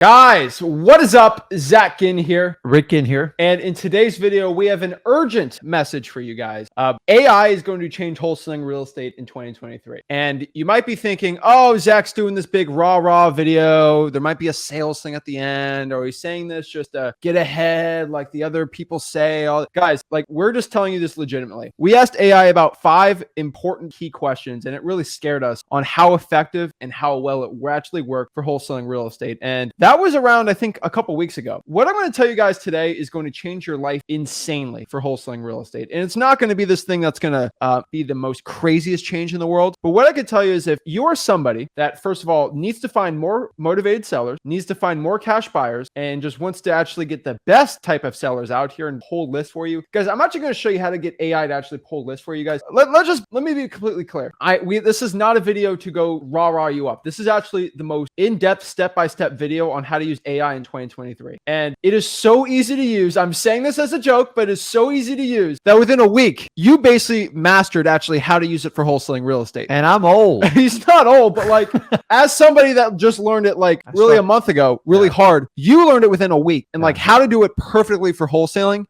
Guys, what is up? Zach Ginn here. Rick Ginn here. And in today's video, we have an urgent message for you guys. AI is going to change wholesaling real estate in 2023. And you might be thinking, oh, Zach's doing this big rah-rah video. There might be a sales thing at the end, or he's saying this just to get ahead like the other people say. Guys, like we're just telling you this legitimately. We asked AI about 5 important key questions, and it really scared us on how effective and how well it actually worked for wholesaling real estate. And that was around, I think, a couple weeks ago. What I'm going to tell you guys today is going to change your life insanely for wholesaling real estate. And it's not going to be this thing that's going to be the most craziest change in the world. But what I can tell you is if you're somebody that, first of all, needs to find more motivated sellers, needs to find more cash buyers, and just wants to actually get the best type of sellers out here and pull lists for you. Guys, I'm actually going to show you how to get AI to actually pull lists for you guys. Let me be completely clear. This is not a video to go rah-rah you up. This is actually the most in-depth step-by-step video on how to use AI in 2023. And it is so easy to use. I'm saying this as a joke, but it's so easy to use that within a week, you basically mastered actually how to use it for wholesaling real estate. And I'm old. He's not old, but like as somebody that just learned it like really a month ago, really hard, you learned it within a week and like how to do it perfectly for wholesaling.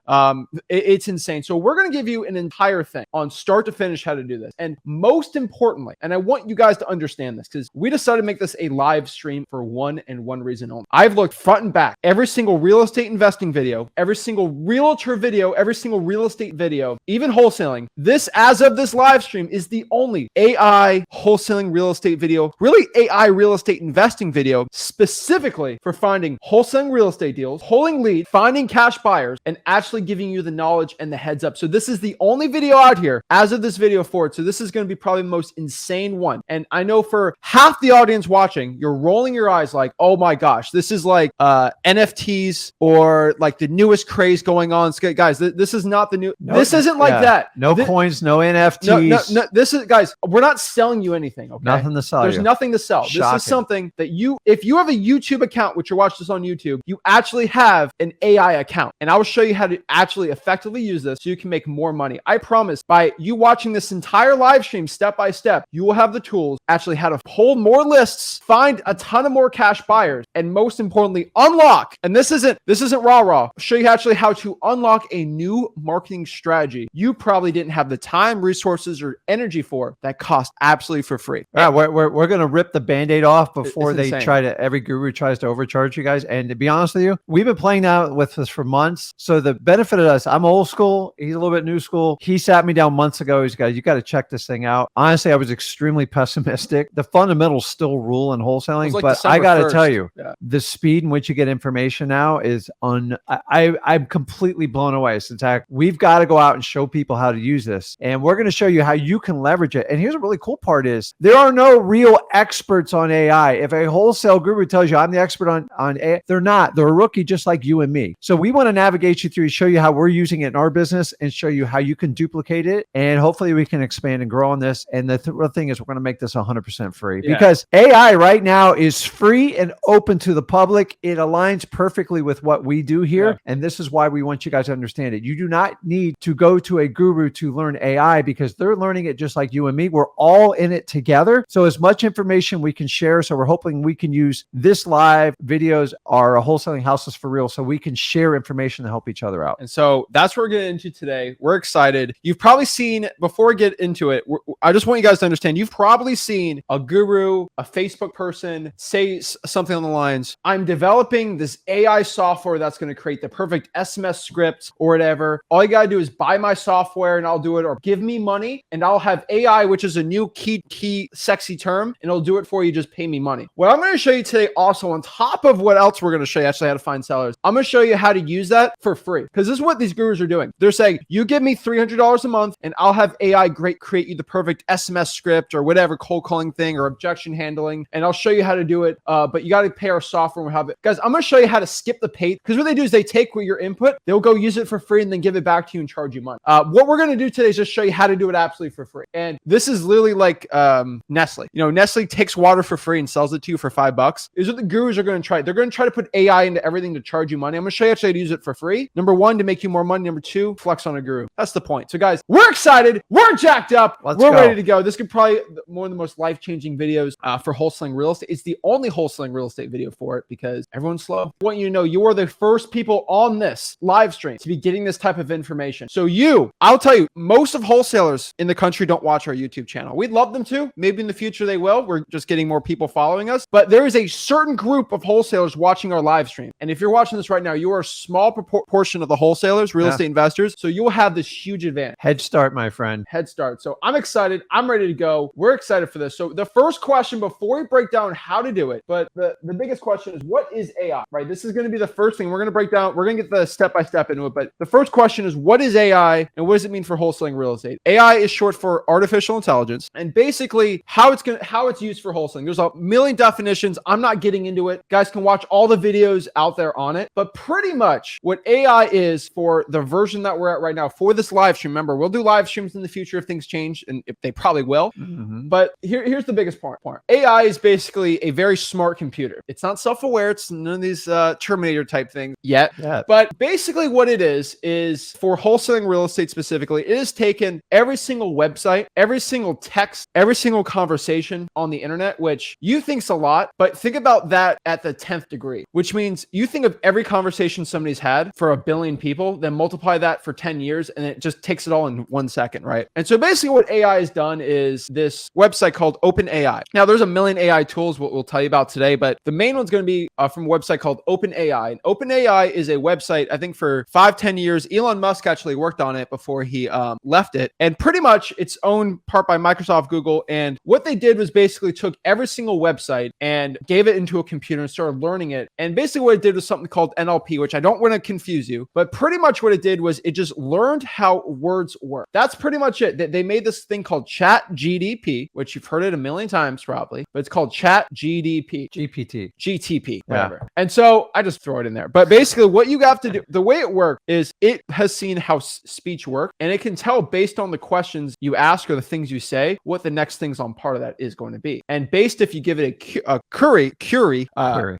It's insane. So we're going to give you an entire thing on start to finish how to do this. And most importantly, and I want you guys to understand this because we decided to make this a live stream for one reason only. I've looked front and back, every single real estate investing video, every single realtor video, every single real estate video, even wholesaling. This, as of this live stream, is the only AI wholesaling real estate video, really AI real estate investing video, specifically for finding wholesaling real estate deals, pulling leads, finding cash buyers, and actually giving you the knowledge and the heads up. So this is the only video out here as of this video forward. So this is going to be probably the most insane one. And I know for half the audience watching, you're rolling your eyes like, oh my gosh, this is like NFTs or like the newest craze going on. Guys, this is not the new. This isn't like that. No coins, no NFTs. No. This is, guys, we're not selling you anything. Okay? Nothing to sell. There's nothing to sell. Shocking. This is something that if you have a YouTube account, which you're watching this on YouTube, you actually have an AI account. And I will show you how to actually effectively use this so you can make more money. I promise by you watching this entire live stream step by step, you will have the tools actually how to pull more lists, find a ton of more cash buyers, and most importantly, unlock. And this isn't rah-rah. I'll show you actually how to unlock a new marketing strategy you probably didn't have the time, resources, or energy for that cost absolutely for free. Yeah, we're going to rip the Band-Aid off before they every guru tries to overcharge you guys. And to be honest with you, we've been playing out with this for months. So the benefit of us, I'm old school. He's a little bit new school. He sat me down months ago. He's guys, you got to check this thing out. Honestly, I was extremely pessimistic. The fundamentals still rule in wholesaling, like but I got to tell you, the speed in which you get information now is I'm completely blown away. So in fact, we've got to go out and show people how to use this. And we're going to show you how you can leverage it. And here's a really cool part is there are no real experts on AI. If a wholesale guru tells you I'm the expert on AI, they're not. They're a rookie just like you and me. So we want to navigate you through, show you how we're using it in our business and show you how you can duplicate it. And hopefully we can expand and grow on this. And the real thing is we're going to make this 100% free because AI right now is free and open to the public. It aligns perfectly with what we do here. And this is why we want you guys to understand it. You do not need to go to a guru to learn AI because they're learning it just like you and me. We're all in it together. So as much information we can share. So we're hoping we can use this live videos, our wholesaling houses for real, so we can share information to help each other out. And so that's what we're getting into today. We're excited. You've probably seen, before we get into it, I just want you guys to understand, you've probably seen a guru, a Facebook person say something on the lines, I'm developing this AI software that's going to create the perfect SMS script or whatever. All you got to do is buy my software and I'll do it, or give me money and I'll have AI, which is a new key sexy term, and it'll do it for you. Just pay me money. What I'm going to show you today also, on top of what else we're going to show you actually how to find sellers, I'm going to show you how to use that for free. Because this is what these gurus are doing. They're saying, you give me $300 a month and I'll have AI create you the perfect SMS script or whatever cold calling thing or objection handling. And I'll show you how to do it. But you got to pay our software and we'll have it. Guys, I'm going to show you how to skip the pay. Because what they do is they take your input, they'll go use it for free and then give it back to you and charge you money. What we're going to do today is just show you how to do it absolutely for free. And this is literally like Nestle. You know, Nestle takes water for free and sells it to you for $5. Is what the gurus are going to try. They're going to try to put AI into everything to charge you money. I'm going to show you actually how to use it for free. Number one, to make you more money. Number two, flex on a guru. That's the point. So guys, we're excited. We're jacked up. We're ready to go. This could probably one of the most life-changing videos for wholesaling real estate. It's the only wholesaling real estate video for it because everyone's slow. I want you to know you are the first people on this live stream to be getting this type of information. So I'll tell you, most of wholesalers in the country don't watch our YouTube channel. We'd love them to. Maybe in the future they will. We're just getting more people following us. But there is a certain group of wholesalers watching our live stream. And if you're watching this right now, you are a small portion of the wholesalers, real estate investors. So you'll have this huge advantage. Head start, my friend. Head start. So I'm excited. I'm ready to go. We're excited for this. So the first question before we break down how to do it, but the biggest question is, what is AI, right? This is going to be the first thing we're going to break down. We're going to get the step-by-step into it. But the first question is, what is AI and what does it mean for wholesaling real estate? AI is short for artificial intelligence, and basically how it's used for wholesaling. There's a million definitions. I'm not getting into it. You guys can watch all the videos out there on it. But pretty much what AI is for the version that we're at right now for this live stream. Remember, we'll do live streams in the future if things change, and if they probably will. But here's the biggest part. AI is basically a very smart computer. It's not self-aware. It's none of these Terminator type things yet. But basically what it is for wholesaling real estate specifically, it has taken every single website, every single text, every single conversation on the internet, which you think's a lot, but think about that at the 10th degree, which means you think of every conversation somebody's had for 1 billion people, then multiply that for 10 years, and it just takes it all in 1 second, right? And so basically what AI has done is this website called OpenAI. Now there's a million AI tools we'll tell you about today, but the main one's going to be from a website called OpenAI. And OpenAI is a website, I think for 5-10 years, Elon Musk actually worked on it before he left it. And pretty much it's owned part by Microsoft, Google. And what they did was basically took every single website and gave it into a computer and started learning it. And basically what it did was something called NLP, which I don't want to confuse you, but pretty much what it did was it just learned how words work. That's pretty much it. They made this thing called ChatGPT, which you've heard it a million times probably, but it's called ChatGPT. GTP, whatever. Yeah. And so I just throw it in there. But basically what you have to do, the way it works is it has seen how speech works, and it can tell based on the questions you ask or the things you say, what the next things on part of that is going to be. And based if you give it a query,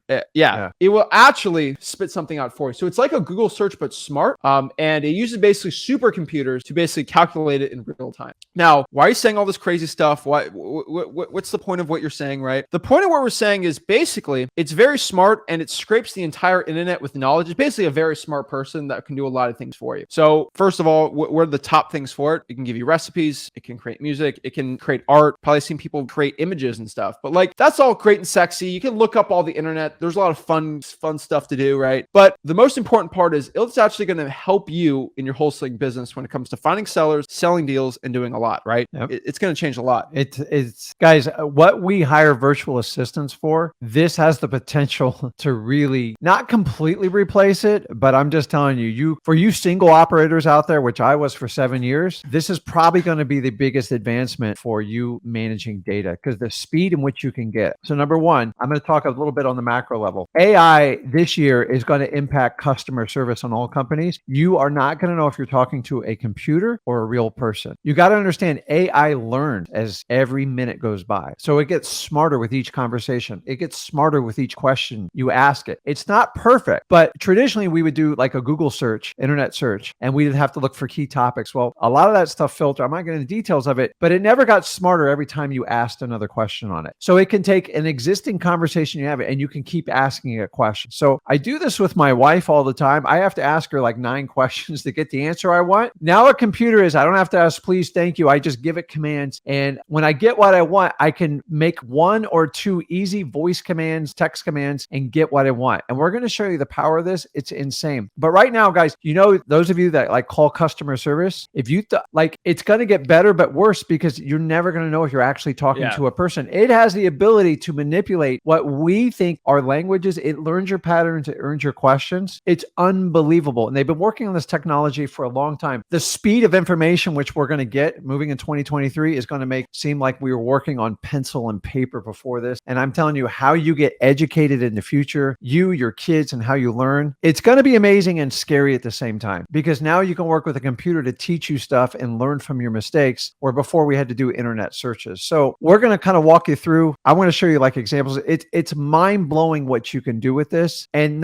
it will actually spit something out for you. So it's like a Google search, but smart. And it uses basically supercomputers to basically calculate it in real time. Now, why are you saying all this crazy stuff? What's the point of what you're saying, right? The point of what we're saying is basically it's very smart and it scrapes the entire internet with knowledge. It's basically a very smart person that can do a lot of things for you. So first of all, what are the top things for it? It can give you recipes. It can create music. It can create art. Probably seen people create images and stuff, but like that's all great and sexy. You can look up all the internet. There's a lot of fun stuff to do, right? But the most important part is it's actually going to help you in your wholesaling business when it comes to finding sellers, selling deals, and doing a lot, right? Yep. It's going to change a lot. It's guys, what we hire virtual assistants for, this has the potential to really not completely replace it, but I'm just telling you, for you single operators out there, which I was for 7 years, this is probably going to be the biggest advancement for you managing data because the speed in which you can get. So number one, I'm going to talk a little bit on the macro level. AI this year is going to impact customer service on all companies. You are not going to know if you're talking to a computer or a real person. You got to understand AI learns as every minute goes by. So it gets smarter with each conversation. It gets smarter with each question you ask it. It's not perfect, but traditionally we would do like a Google search, internet search, and we'd have to look for key topics. Well, a lot of that stuff filter. I'm not getting into details of it, but it never got smarter every time you asked another question on it. So it can take an existing conversation you have and you can keep asking it questions. So I do this with my wife all the time. I have to ask her like 9 questions to get the answer I want. Now a computer I don't have to ask please, thank you. I just give it commands. And when I get what I want, I can make 1 or 2 easy voice commands, text commands, and get what I want. And we're going to show you the power of this. It's insane. But right now, guys, those of you that like call customer service, if you it's going to get better, but worse because you're never going to know if you're actually talking to a person. It has the ability to manipulate what we think are languages. It learns your patterns. It earns your questions. It's unbelievable. And they've been working on this technology for a long time. The speed of information, which we're going to get moving in 2023 is going to seem like we were working on pencil and paper before this. And I'm telling you how you get educated in the future, your kids, and how you learn. It's going to be amazing and scary at the same time because now you can work with a computer to teach you stuff and learn from your mistakes, where before we had to do internet searches. So we're going to kind of walk you through. I want to show you like examples. It's mind blowing what you can do with this. And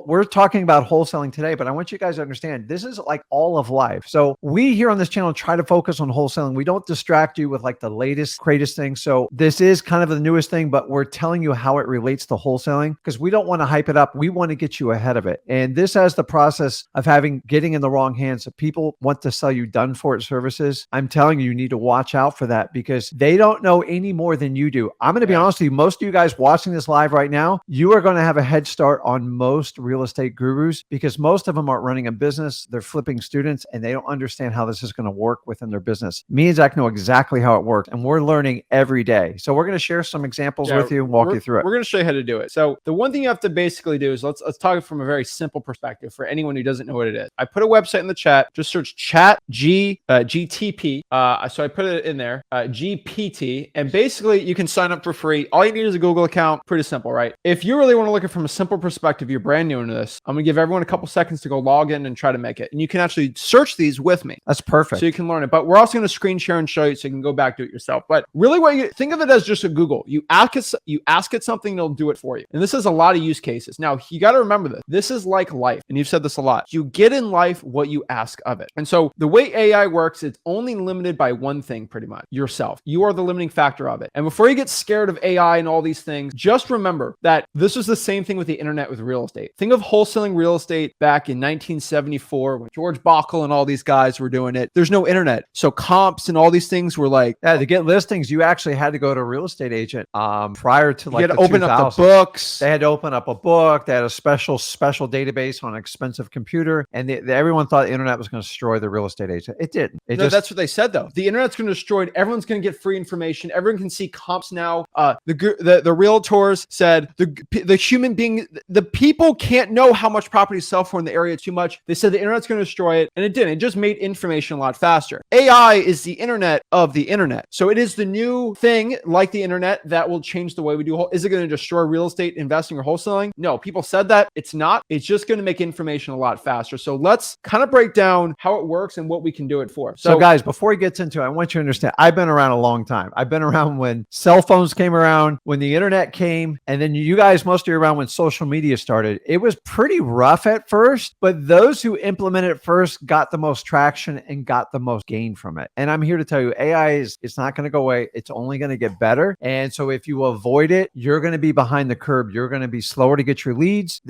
we're talking about wholesaling today, but I want you guys to understand this is like all of life. So we here on this channel try to focus on wholesaling. We don't distract you with like the latest, greatest thing. So this is kind of the newest thing, but we're telling you how it relates to wholesaling because we don't want to hype it up. We want to get you ahead of it. And this has the process of getting in the wrong hands. If people want to sell you done for it services, I'm telling you, you need to watch out for that because they don't know any more than you do. I'm going to be honest with you. Most of you guys watching this live right now, you are going to have a head start on most real estate gurus because most of them aren't running a business. They're flipping students and they don't understand how this is going to work within their business. Me and Zach know exactly how it works and we're learning every day. So we're going to share some examples with you and walk you through it. We're going to show you how to do it. So the one thing you have to basically do is let's talk from a very simple perspective for anyone who doesn't know what it is. I put a website in the chat. Just search chat GTP. So I put it in there, GPT, and basically you can sign up for free. All you need is a Google account. Pretty simple, right? If you really want to look at it from a simple perspective, you're brand new into this, I'm going to give everyone a couple seconds to go log in and try to make it. And you can actually search these with me. That's perfect. So you can learn it. But we're also going to screen share and show you so you can go back to it yourself. But really what you think of it as just a Google. You ask it something, it'll do it for you. And this is a lot of use cases. Now, you got to remember this. This is like life. And you've said this a lot. You get in life what you ask of it. And so the way AI works, it's only limited by one thing, pretty much, yourself. You are the limiting factor of it. And before you get scared of AI and all these things, just remember that this was the same thing with the internet with real estate. Think of wholesaling real estate back in 1974 when George Bockel and all these guys were doing it. There's no internet. So comps and all these things were like, to get listings, you actually had to go to a real estate agent prior to like you had to open up the books. They had to open up a book. They had a special database on an expensive computer. And everyone thought the internet was going to destroy the real estate agent. It didn't. That's what they said though. The internet's going to destroy it. Everyone's going to get free information. Everyone can see comps now. The realtors said the human being, the people can't know how much property sell for in the area too much. They said the internet's going to destroy it, and it didn't. It just made information a lot faster. AI is the internet of the internet. So it is the new thing like the internet that will change the way we do. Is it going to destroy real estate investing or wholesaling? No, people said that. It's not. It's just going to make information a lot faster. So let's kind of break down how it works and what we can do it for. So guys, before he gets into it, I want you to understand, I've been around a long time. I've been around when cell phones came around, when the internet came, and then you guys, most of you around when social media started. It was pretty rough at first, but those who implemented it first got the most traction and got the most gain from it. And I'm here to tell you, AI it's not going to go away. It's only going to get better. And so if you avoid it, you're going to be behind the curve. You're going to be slower to get your leads.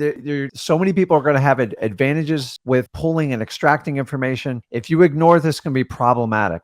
So many people are going to have advantages with pulling and extracting information. If you ignore this, it's going to be problematic.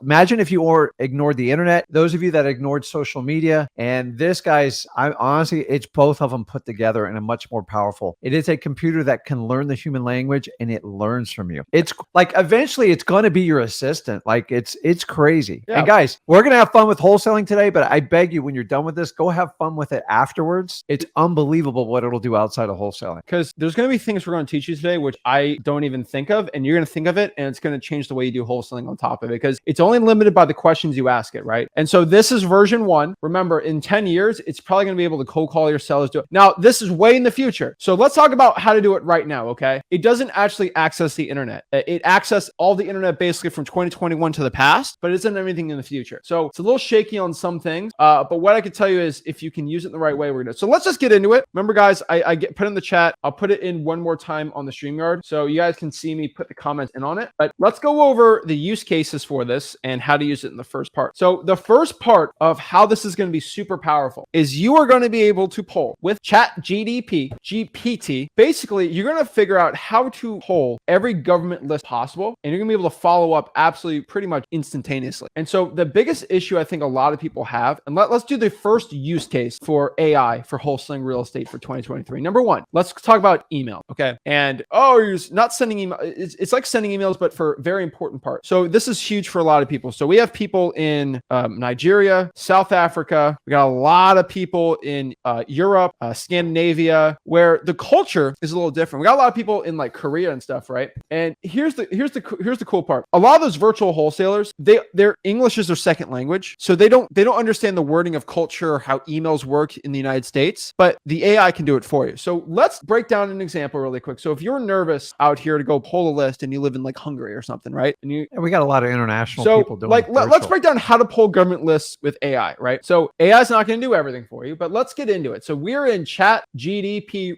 Imagine if you ignored the internet, those of you that ignored social media, and this, guys, honestly, it's both of them put together and a much more powerful. It is a computer that can learn the human language and it learns from you. It's like eventually it's going to be your assistant. Like it's crazy. Yeah. And guys, we're going to have fun with wholesaling today, but I beg you, when you're done with this, go have fun with it afterwards. It's unbelievable what it'll do outside of wholesaling. Because there's going to be things we're going to teach you today, which I don't even think of, and you're going to think of it, and it's going to change the way you do wholesaling on top of it, because it's only limited by the questions you ask it, right? And so this is version 1. Remember, in 10 years, it's probably going to be able to cold call your sellers. Now, this is way in the future. So let's talk about how to do it right now, okay? It doesn't actually access the internet. It accesses all the internet basically from 2021 to the past, but it isn't everything in the future. So it's a little shaky on some things, but what I can tell you is if you can use it in the right way, we're going to. So let's just get into it. Remember, guys, I put in the chat. I'll put it in one more time on the StreamYard so you guys can see me put the comments in on it. But let's go over the use cases for this and how to use it in the first part. So the first part of how this is going to be super powerful is you are going to be able to poll with Chat GPT. Basically, you're going to figure out how to poll every government list possible, and you're going to be able to follow up absolutely pretty much instantaneously. And so the biggest issue I think a lot of people have, and let's do the first use case for AI for wholesaling real estate for 2023. Number 1, let's talk about email. Okay. And you're not sending email. It's like sending emails, but for very important part. So this is huge for a lot of people. So we have people in Nigeria, South Africa. We got a lot of people in Europe, Scandinavia, where the culture is a little different. We got a lot of people in like Korea and stuff, right? And here's the cool part. A lot of those virtual wholesalers, their English is their second language, so they don't understand the wording of culture or how emails work in the United States. But the AI can do it for you. So let's break down an example really quick. So if you're nervous out here to go pull a list and you live in like Hungary or something, right? And we got a lot of international people doing like let's break down how to pull government lists with AI, right? So AI is not going to do everything for you, but let's get into it. So we're in Chat GPT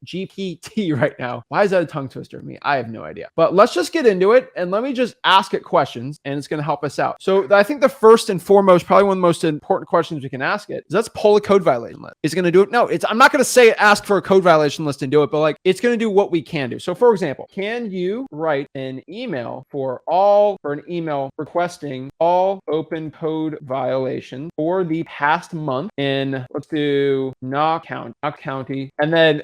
right now. Why is that a tongue twister to me? I have no idea. But let's just get into it and let me just ask it questions, and it's going to help us out. So I think the first and foremost, probably one of the most important questions we can ask it is let's pull a code violation list. Is it going to do it no, I'm not going to say ask for a code violation list and do it, but like it's going to do what we can do. So for example, can you write an email requesting all open code violations for the past month in, let's do Knox County. And then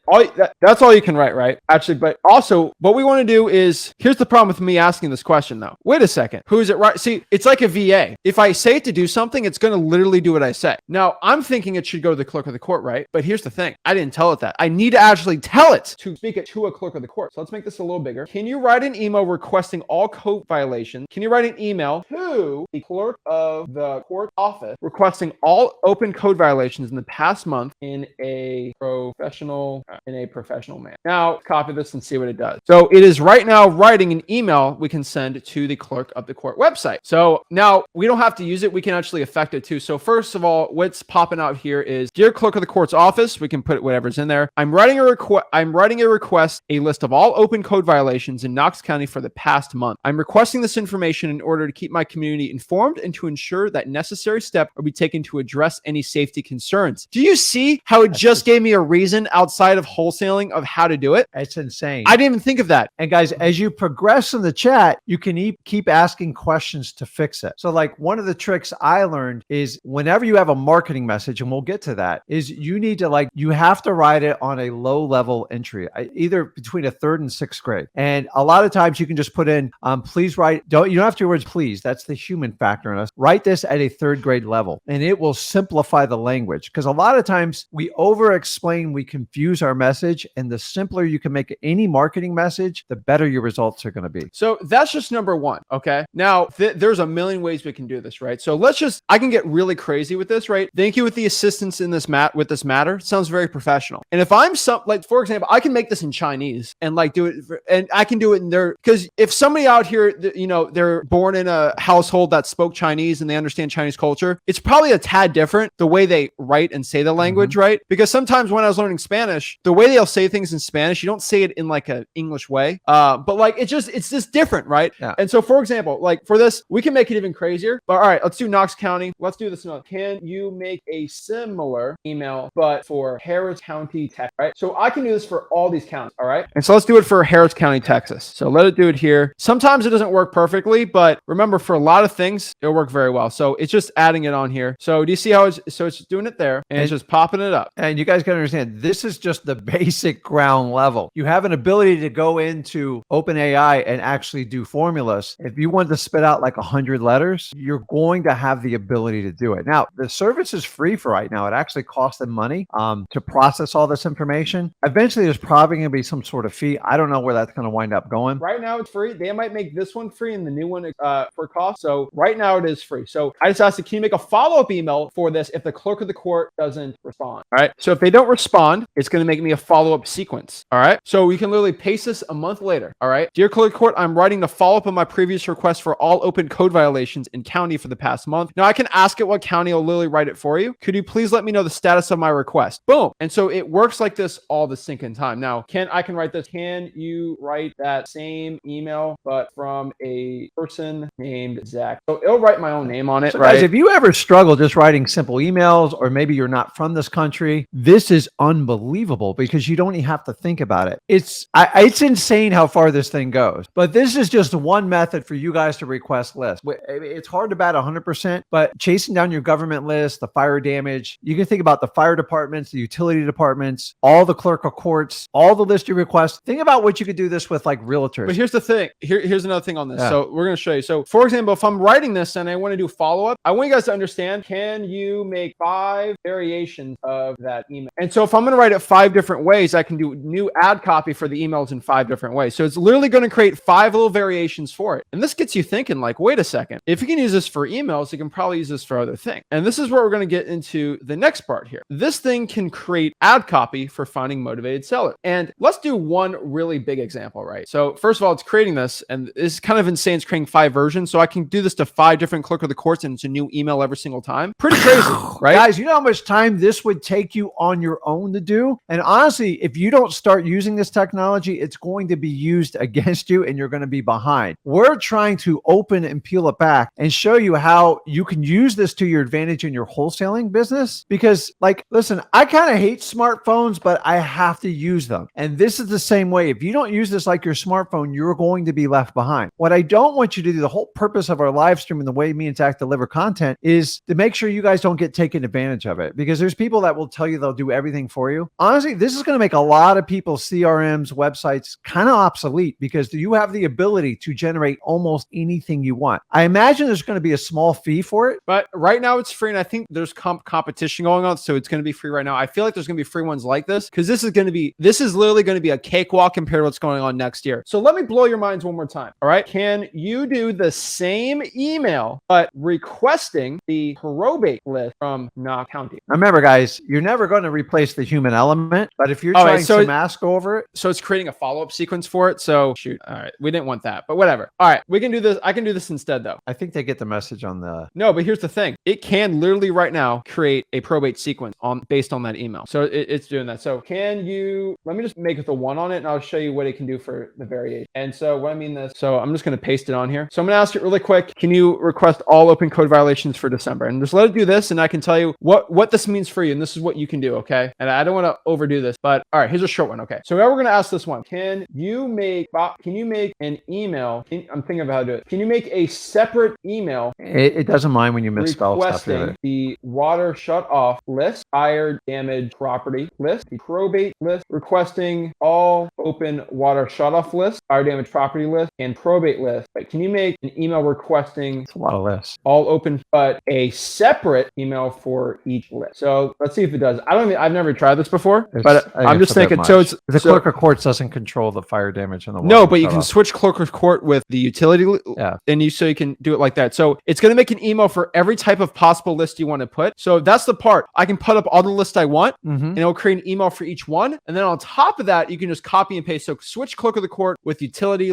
that's all you can write, right? Actually, but also what we want to do is, here's the problem with me asking this question though. Wait a second. Who is it right? See, it's like a VA. If I say it to do something, it's going to literally do what I say. Now, I'm thinking it should go to the clerk of the court, right? But here's the thing. I didn't tell it that. I need to actually tell it to speak it to a clerk of the court. So let's make this a little bigger. Can you write an email requesting all code violations? Can you write an email to the clerk of the court office requesting all open code violations in the past month in a professional manner? Now, copy this and see what it does. So it is right now writing an email we can send to the clerk of the court website. So now we don't have to use it. We can actually affect it too. So first of all, what's popping out here is, dear clerk of the court's office. We can put whatever's in there. I'm writing a request, a list of all open code violations in Knox County for the past month. I'm requesting this information in order to keep my community informed and to ensure that necessary steps will be taken to address any safety concerns. Do you see how it just gave me a reason outside of wholesaling of how to do it? It's insane. I didn't even think of that. And guys, as you progress in the chat, you can keep asking questions to fix it. So like one of the tricks I learned is whenever you have a marketing message, and we'll get to that, is you have to write it on a low level entry, either between a 3rd and 6th grade. And a lot of times you can just put in, please write, you don't have to use words please. That's the human factor in us. Write this at a 3rd grade level and it will simplify the language. Because a lot of times we over explain, we confuse our message, and the simpler you can make any marketing message, the better your results are going to be. So that's just number one. Okay. Now there's a million ways we can do this, right? So I can get really crazy with this, right? Thank you with the assistance in this matter. Sounds very professional. And if I'm for example, I can make this in Chinese and like do it, and I can do it in there. Because if somebody out here, they're born in a household that spoke Chinese and they understand Chinese culture, it's probably a tad different the way they write and say the language, right? Because sometimes when I was learning Spanish, the way they'll say things in Spanish, you don't say it in like an English way. But like it's just different, right? Yeah. And so for example, like for this, we can make it even crazier. But all right, let's do Knox County. Let's do this. Can you make a similar email, but for Harris County, Texas, right? So I can do this for all these counties, all right? And so let's do it for Harris County, Texas. So let it do it here. Sometimes it doesn't work perfectly, but remember, for a lot of things, it'll work very well. So it's just adding it on here. So do you see how it's doing it there, and it's just popping it up. And you guys got to understand, this is just the basic ground level. You have an ability to go into OpenAI and actually do formulas. If you want to spit out like 100 letters, you're going to have the ability to do it. Now, the service is free for right now. It actually costs them money to process all this information. Eventually, there's probably going to be some sort of fee. I don't know where that's going to wind up going. Right now, it's free. They might make this one free and the new one for cost. So right now, it is free. So I just asked, can you make a follow-up email for this if the clerk of the court doesn't respond? All right. So if they don't respond, it's going to make me a follow-up sequence. All right. So we can literally paste this a month later. All right. Dear clerk of the court, I'm writing the follow-up on my previous request for all open code violations in county for the past month. Now I can ask it what county. I'll literally write it for you. Could you please let me know the status of my request? Boom. And so it works like this all the sinking time. Now, I can write this. Can you write that same email, but from a person named Zach? So it'll write my own name on it, so right? Guys, if you ever struggle just writing simple emails, or maybe you're not from this country, this is unbelievable because you don't even have to think about it. It's insane how far this thing goes. But this is just one method for you guys to request lists. It's hard to bat 100%, but chasing down your government list, the fire damage, you can think about the fire departments, the utility departments, all the clerk of courts, all the list you request. Think about what you could do this with, like realtors. But here's the thing. Here's another thing on this. Yeah. So we're going to show you. So for example, if I'm writing this and I want to do follow-up, I want you guys to understand, can you make 5 variations of that email? And so if I'm going to write it 5 different ways, I can do new ad copy for the emails in 5 different ways. So it's literally going to create 5 little variations for it. And this gets you thinking like, wait a second, if you can use this for emails, you can probably use this for other things. And this is where we're going to get into the next part here. This thing can create ad copy for finding motivated sellers. And let's do one really big example, right? So first of all, it's creating this, and it's kind of insane. It's creating 5 versions. So I can do this to 5 different clerk of the courts, and it's a new email every single time. Pretty crazy, right? Guys, you know how much time this would take you on your own to do? And honestly, if you don't start using this technology, it's going to be used against you and you're going to be behind. We're trying to open and peel it back and show you how you can use this to your advantage in your wholesaling business. Because like, listen, listen, I kind of hate smartphones, but I have to use them. And this is the same way. If you don't use this like your smartphone, you're going to be left behind. What I don't want you to do, the whole purpose of our live stream and the way me and Zach deliver content is to make sure you guys don't get taken advantage of it, because there's people that will tell you they'll do everything for you. Honestly, this is going to make a lot of people's CRMs, websites kind of obsolete, because you have the ability to generate almost anything you want. I imagine there's going to be a small fee for it, but right now it's free, and I think there's competition going on, so it's going to be free right now. I feel like there's going to be free ones like this, because this is literally going to be a cakewalk compared to what's going on next year. So let me blow your minds one more time. All right, can you do the same email but requesting the probate list from Knox County? Remember, guys, you're never going to replace the human element, but if you're trying to mask over it, so it's creating a follow-up sequence for it. So shoot, all right, we didn't want that, but whatever. All right, we can do this. I can do this instead, though. I think they get the message on the. No, but here's the thing: it can literally right now create a probate sequence based on that email. So it's doing that. So can you? Let me just make it the one on it, and I'll show you what it can do for the variation. And so what I mean this. So I'm just going to paste it on here. So I'm going to ask it really quick. Can you request all open code violations for December? And just let it do this, and I can tell you what this means for you, and this is what you can do. Okay. And I don't want to overdo this, but all right, here's a short one. Okay. So now we're going to ask this one. Can you make an email? I'm thinking about how to do it. Can you make a separate email? It doesn't mind when you misspell stuff. Requesting the water shut off list, fire damage property list, the probate list, requesting all open water shut off list, fire damage property list, and probate list. But can you make an email requesting a lot of lists, all open, but a separate email for each list? So let's see if it does. I've never tried this before, but I'm just thinking. So it's the clerk of courts doesn't control the fire damage and the water. No, but you can switch clerk of court with the utility, and you can do it like that. So it's going to make an email for every type of possible list you want to put. So that's the part. I can put up all the lists I want, and it'll create an email for each one. And then on top of that, you can just copy and paste. So switch clerk of the court with utility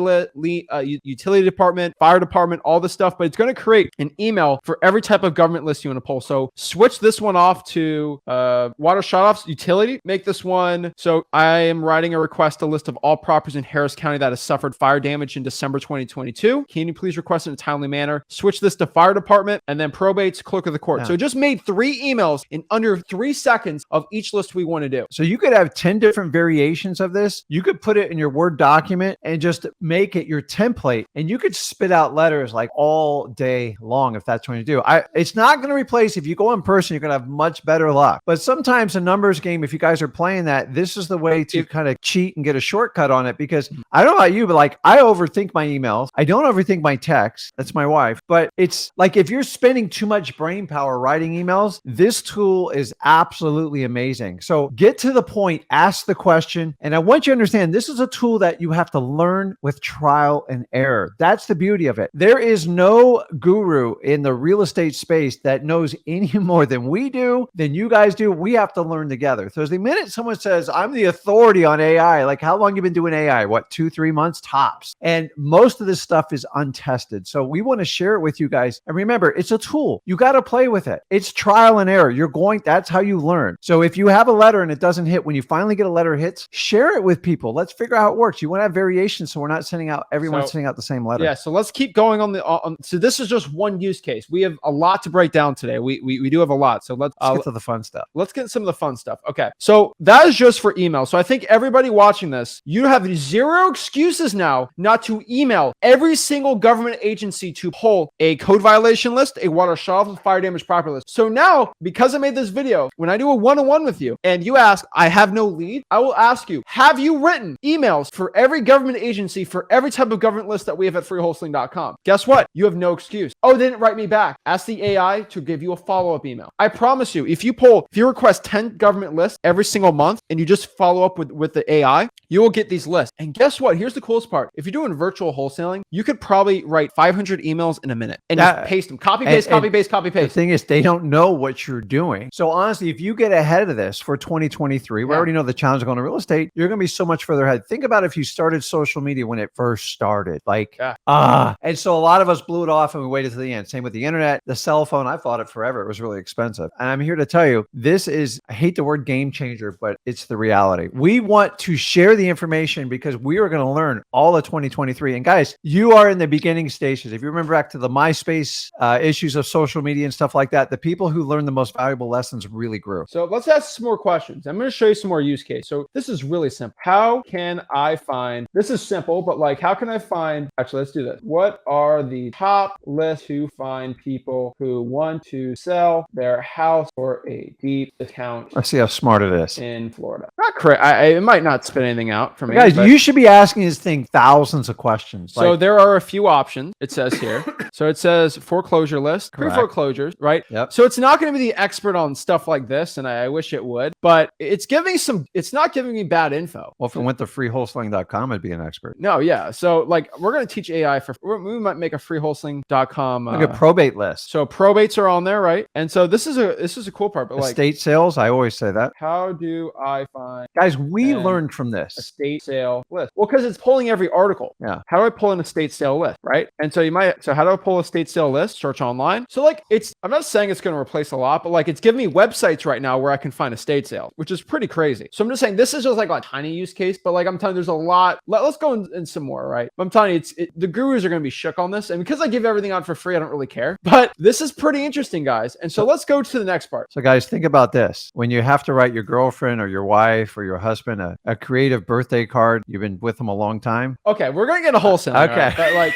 department, fire department, all this stuff. But it's going to create an email for every type of government list you want to pull. So switch this one off to water shutoffs, utility. Make this one. So I am writing a request a list of all properties in Harris County that has suffered fire damage in December 2022. Can you please request in a timely manner? Switch this to fire department, and then probates, clerk of the court. So it just made 3 emails in under 3 seconds of each list we want to do. So you could have 10 different variations of this. You could put it in your Word document and just make it your template, and you could spit out letters like all day long if that's what you do. It's not going to replace, if you go in person, you're going to have much better luck. But sometimes a numbers game, if you guys are playing that, this is the way to kind of cheat and get a shortcut on it, because I don't know about you, but like I overthink my emails. I don't overthink my texts. That's my wife. But it's like if you're spending too much brain power writing emails, this tool is absolutely amazing. So get to the point, ask the question. And I want you to understand, this is a tool that you have to learn with trial and error. That's the beauty of it. There is no guru in the real estate space that knows any more than we do, than you guys do. We have to learn together. So the minute someone says, I'm the authority on AI, like how long you been doing AI? What, 2-3 months tops? And most of this stuff is untested. So we want to share it with you guys. And remember, it's a tool. You got to play with it. It's trial and error. That's how you learn. So if you have a letter and it doesn't hit, when you finally get a letter hits, share it with people. Let's figure out how it works. You want to have variations, so we're not sending out the same letter. Yeah. So let's keep going so this is just one use case. We have a lot to break down today. We do have a lot. So let's get to the fun stuff. Let's get some of the fun stuff. Okay. So that is just for email. So I think everybody watching this, you have 0 excuses now not to email every single government agency to pull a code violation list, a water shutoff, fire damage property list. So now, because I made this video, when I do a one-on-one with you and you ask, I have no lead, I will ask you, have you written emails for every government agency for every type of government list that we have at freewholesaling.com? Guess what? You have no excuse. Oh, they didn't write me back. Ask the AI to give you a follow-up email. I promise you, if you request 10 government lists every single month and you just follow up with the AI, you will get these lists. And guess what? Here's the coolest part. If you're doing virtual wholesaling, you could probably write 500 emails in a minute and just paste them. Copy, paste, copy, paste, copy, paste. The thing is, they don't know what you're doing. So honestly, if you get ahead of this for 2023, we already know the challenge of going to real estate, you're going to be so much further ahead. Think about if you started social media when it first started. And so a lot of us blew it off and we waited to the end. Same with the internet, the cell phone. I fought it forever. It was really expensive. And I'm here to tell you, this is, I hate the word game changer, but it's the reality. We want to share the information because we are going to learn all of 2023. And guys, you are in the beginning stages. If you remember back to the MySpace issues of social media and stuff like that, the people who learn the most valuable lessons really grew. So let's ask some more questions. I'm going to show you some more use case. So this is really simple. How can I find, this is simple, but like, how can I find, actually, let's do this. What are the top lists to find people who want to sell their house for a deep discount? Let's see how smart it is. In Florida. Not correct. It might not spit anything out for me. Guys, you should be asking this thing thousands of questions. So there are a few options, it says here. So it says foreclosure list, pre-foreclosures, right? Yep. So it's not going to be the expert on stuff like this, and I wish it would, but it's not giving me bad info. Well, if it went to freewholesaling.com, it'd be an expert. No, yeah. So like we're going to teach AI we might make a freewholesaling.com. Like a probate list. So probates are on there, right? And so this is a cool part, but like estate sales, I always say that. How do I find, guys, we learned from this estate sale list? Well, because it's pulling every article. Yeah. How do I pull an estate sale list, right? And so how do I pull a estate sale list? Search online. So like I'm not saying it's going to replace a lot, but like it's giving me websites right now where I can find estate sales, which is pretty crazy. So I'm just saying this is just like a tiny use case, but like I'm telling you, there's a lot. Let's go in some more, right? But I'm telling you, the gurus are going to be shook on this. And because I give everything out for free, I don't really care. But this is pretty interesting, guys. And so let's go to the next part. So guys, think about this. When you have to write your girlfriend or your wife or your husband a creative birthday card, you've been with them a long time. Okay, we're going to get a wholesale. Okay. Right? But like,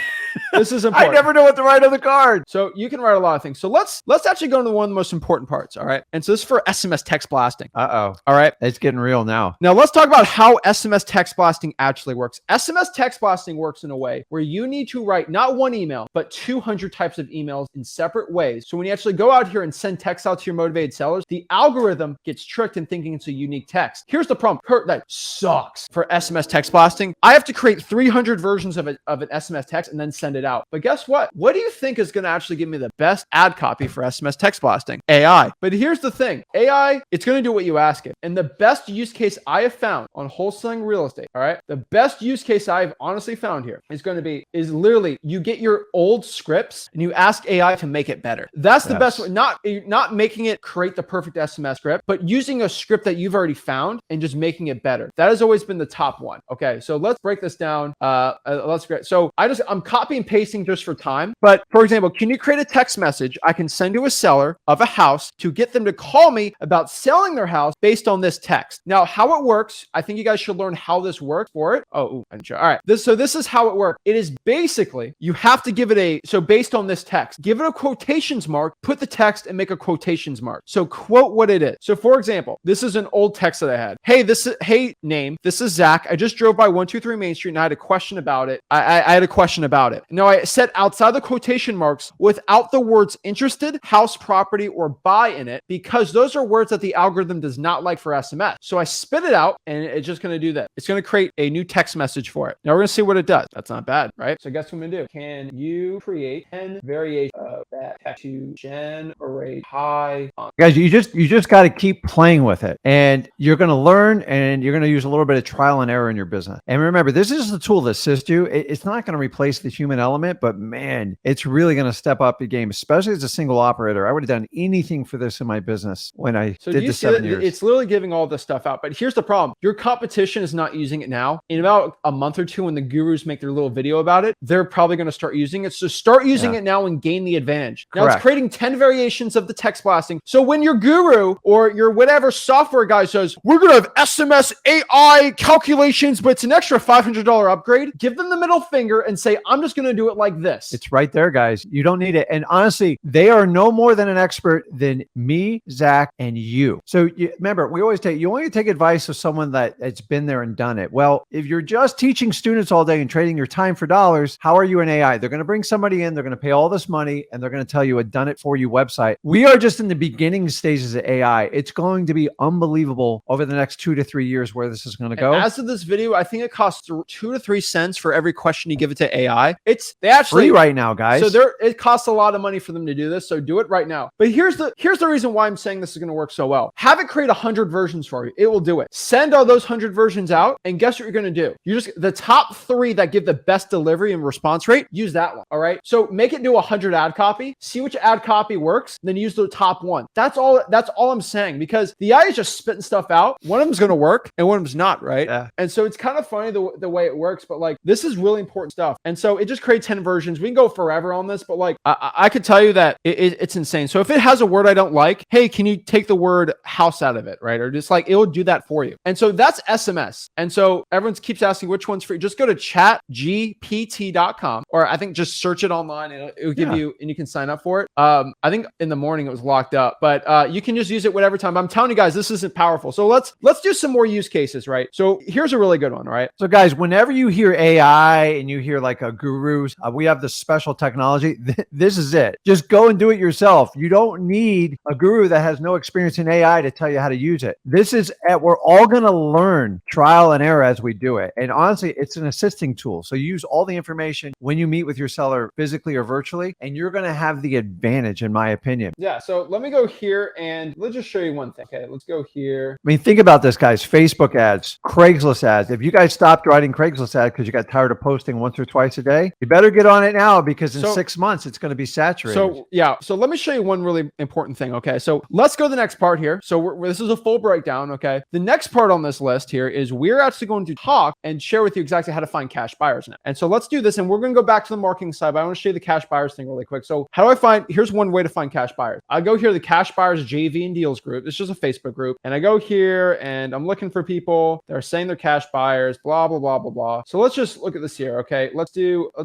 this is important. I never know what to write on the card. So you can write a lot of things. So let's actually go into one of the most important parts. All right. And so this is for SMS text blasting. Uh-oh. All right. It's getting real now. Now let's talk about how SMS text blasting actually works. SMS text blasting works in a way where you need to write not one email, but 200 types of emails in separate ways. So when you actually go out here and send text out to your motivated sellers, the algorithm gets tricked in thinking it's a unique text. Here's the problem. That sucks for SMS text blasting. I have to create 300 versions of an SMS text and then send it out. But guess what? What do you think is going to actually give me the best ad copy for SMS text blasting? AI. But here's the thing. AI, it's going to do what you ask it. And the best use case I have found on wholesaling real estate, all right? The best use case I've honestly found here is literally you get your old scripts and you ask AI to make it better. That's the best way. Not making it create the perfect SMS script, but using a script that you've already found and just making it better. That has always been the top one. Okay, so let's break this down. So I'm copy and pasting just for time. But for example, can you create a text message I can send to a seller of a house to get them to call me about selling their house based on this text? Now, how it works, I think you guys should learn how this works for it. All right. This is how it works. It is basically, you have to give it based on this text, give it a quotations mark, put the text and make a quotations mark. So quote what it is. So for example, this is an old text that I had. Hey, name, this is Zach. I just drove by 123 Main Street and I had a question about it. I had a question about it. Now I set outside the quotation marks without the words interested, house, property, or buy in it, because those are words that the algorithm does not like for SMS. So I spit it out and it's just going to do that. It's going to create a new text message for it. Now we're going to see what it does. That's not bad, right? So guess what I'm going to do? Can you create 10 variations of that text to generate high? Guys, you just got to keep playing with it, and you're going to learn, and you're going to use a little bit of trial and error in your business. And remember, this is the tool that assists you. It's not going to replace the human element, but man, it's really going to step up the game, especially as a single operator. I would have done anything for this in my business when I did the 7 years. It's literally giving all this stuff out. But here's the problem. Your competition is not using it now. In about a month or two, when the gurus make their little video about it, they're probably going to start using it. So start using it now and gain the advantage. Now it's creating 10 variations of the text blasting. So when your guru or your whatever software guy says, we're going to have SMS AI calculations, but it's an extra $500 upgrade, give them the middle finger and say, I'm just going to do it like this. It's right there, guys. You don't need it. And honestly, they are no more than an expert than me, Zach, and you. So remember, we always you only take advice of someone that's been there and done it. Well, if you're just teaching students all day and trading your time for dollars, how are you an AI? They're going to bring somebody in, they're going to pay all this money, and they're going to tell you a done it for you website. We are just in the beginning stages of AI. It's going to be unbelievable over the next 2 to 3 years where this is going to go. And as of this video, I think it costs 2 to 3 cents for every question you give it to AI. They actually free right now, guys. So it costs a lot of money for them to do this. So do it right now. But here's the reason why I'm saying this is going to work so well. Have it create 100 versions for you. It will do it. Send all those 100 versions out, and guess what you're going to do? The top 3 that give the best delivery and response rate, use that one. All right. So make it do 100 ad copy. See which ad copy works, then use the top one. That's all I'm saying, because the AI is just spitting stuff out. One of them's going to work and one of them's not, right? Yeah. And so it's kind of funny the way it works, but like this is really important stuff. And so it just just create 10 versions. We can go forever on this, but like I could tell you that it's insane. So if it has a word I don't like, hey, can you take the word house out of it, right? Or just like it will do that for you. And so that's SMS. And so everyone keeps asking which one's free. Just go to chatgpt.com, or I think just search it online and it'll give you, and you can sign up for it. I think in the morning it was locked up, but you can just use it whatever time. I'm telling you guys, this isn't powerful. So let's do some more use cases, right? So here's a really good one, right? So guys, whenever you hear AI and you hear like a gurus, we have this special technology. This is it. Just go and do it yourself. You don't need a guru that has no experience in AI to tell you how to use it. This is, we're all going to learn trial and error as we do it. And honestly, it's an assisting tool. So use all the information when you meet with your seller physically or virtually, and you're going to have the advantage, in my opinion. Yeah. So let me go here and let's just show you one thing. Okay. Let's go here. I mean, think about this, guys. Facebook ads, Craigslist ads. If you guys stopped writing Craigslist ads because you got tired of posting once or twice a day, you better get on it now, because in 6 months, it's going to be saturated. So yeah. So let me show you one really important thing. Okay. So let's go to the next part here. So this is a full breakdown. Okay. The next part on this list here is we're actually going to talk and share with you exactly how to find cash buyers now. And so let's do this. And we're going to go back to the marketing side, but I want to show you the cash buyers thing really quick. So how do I find, here's one way to find cash buyers. I go here, the cash buyers JV and deals group. It's just a Facebook group. And I go here and I'm looking for people that are saying they're cash buyers, blah, blah, blah, blah, blah. So let's just look at this here. Okay. Let's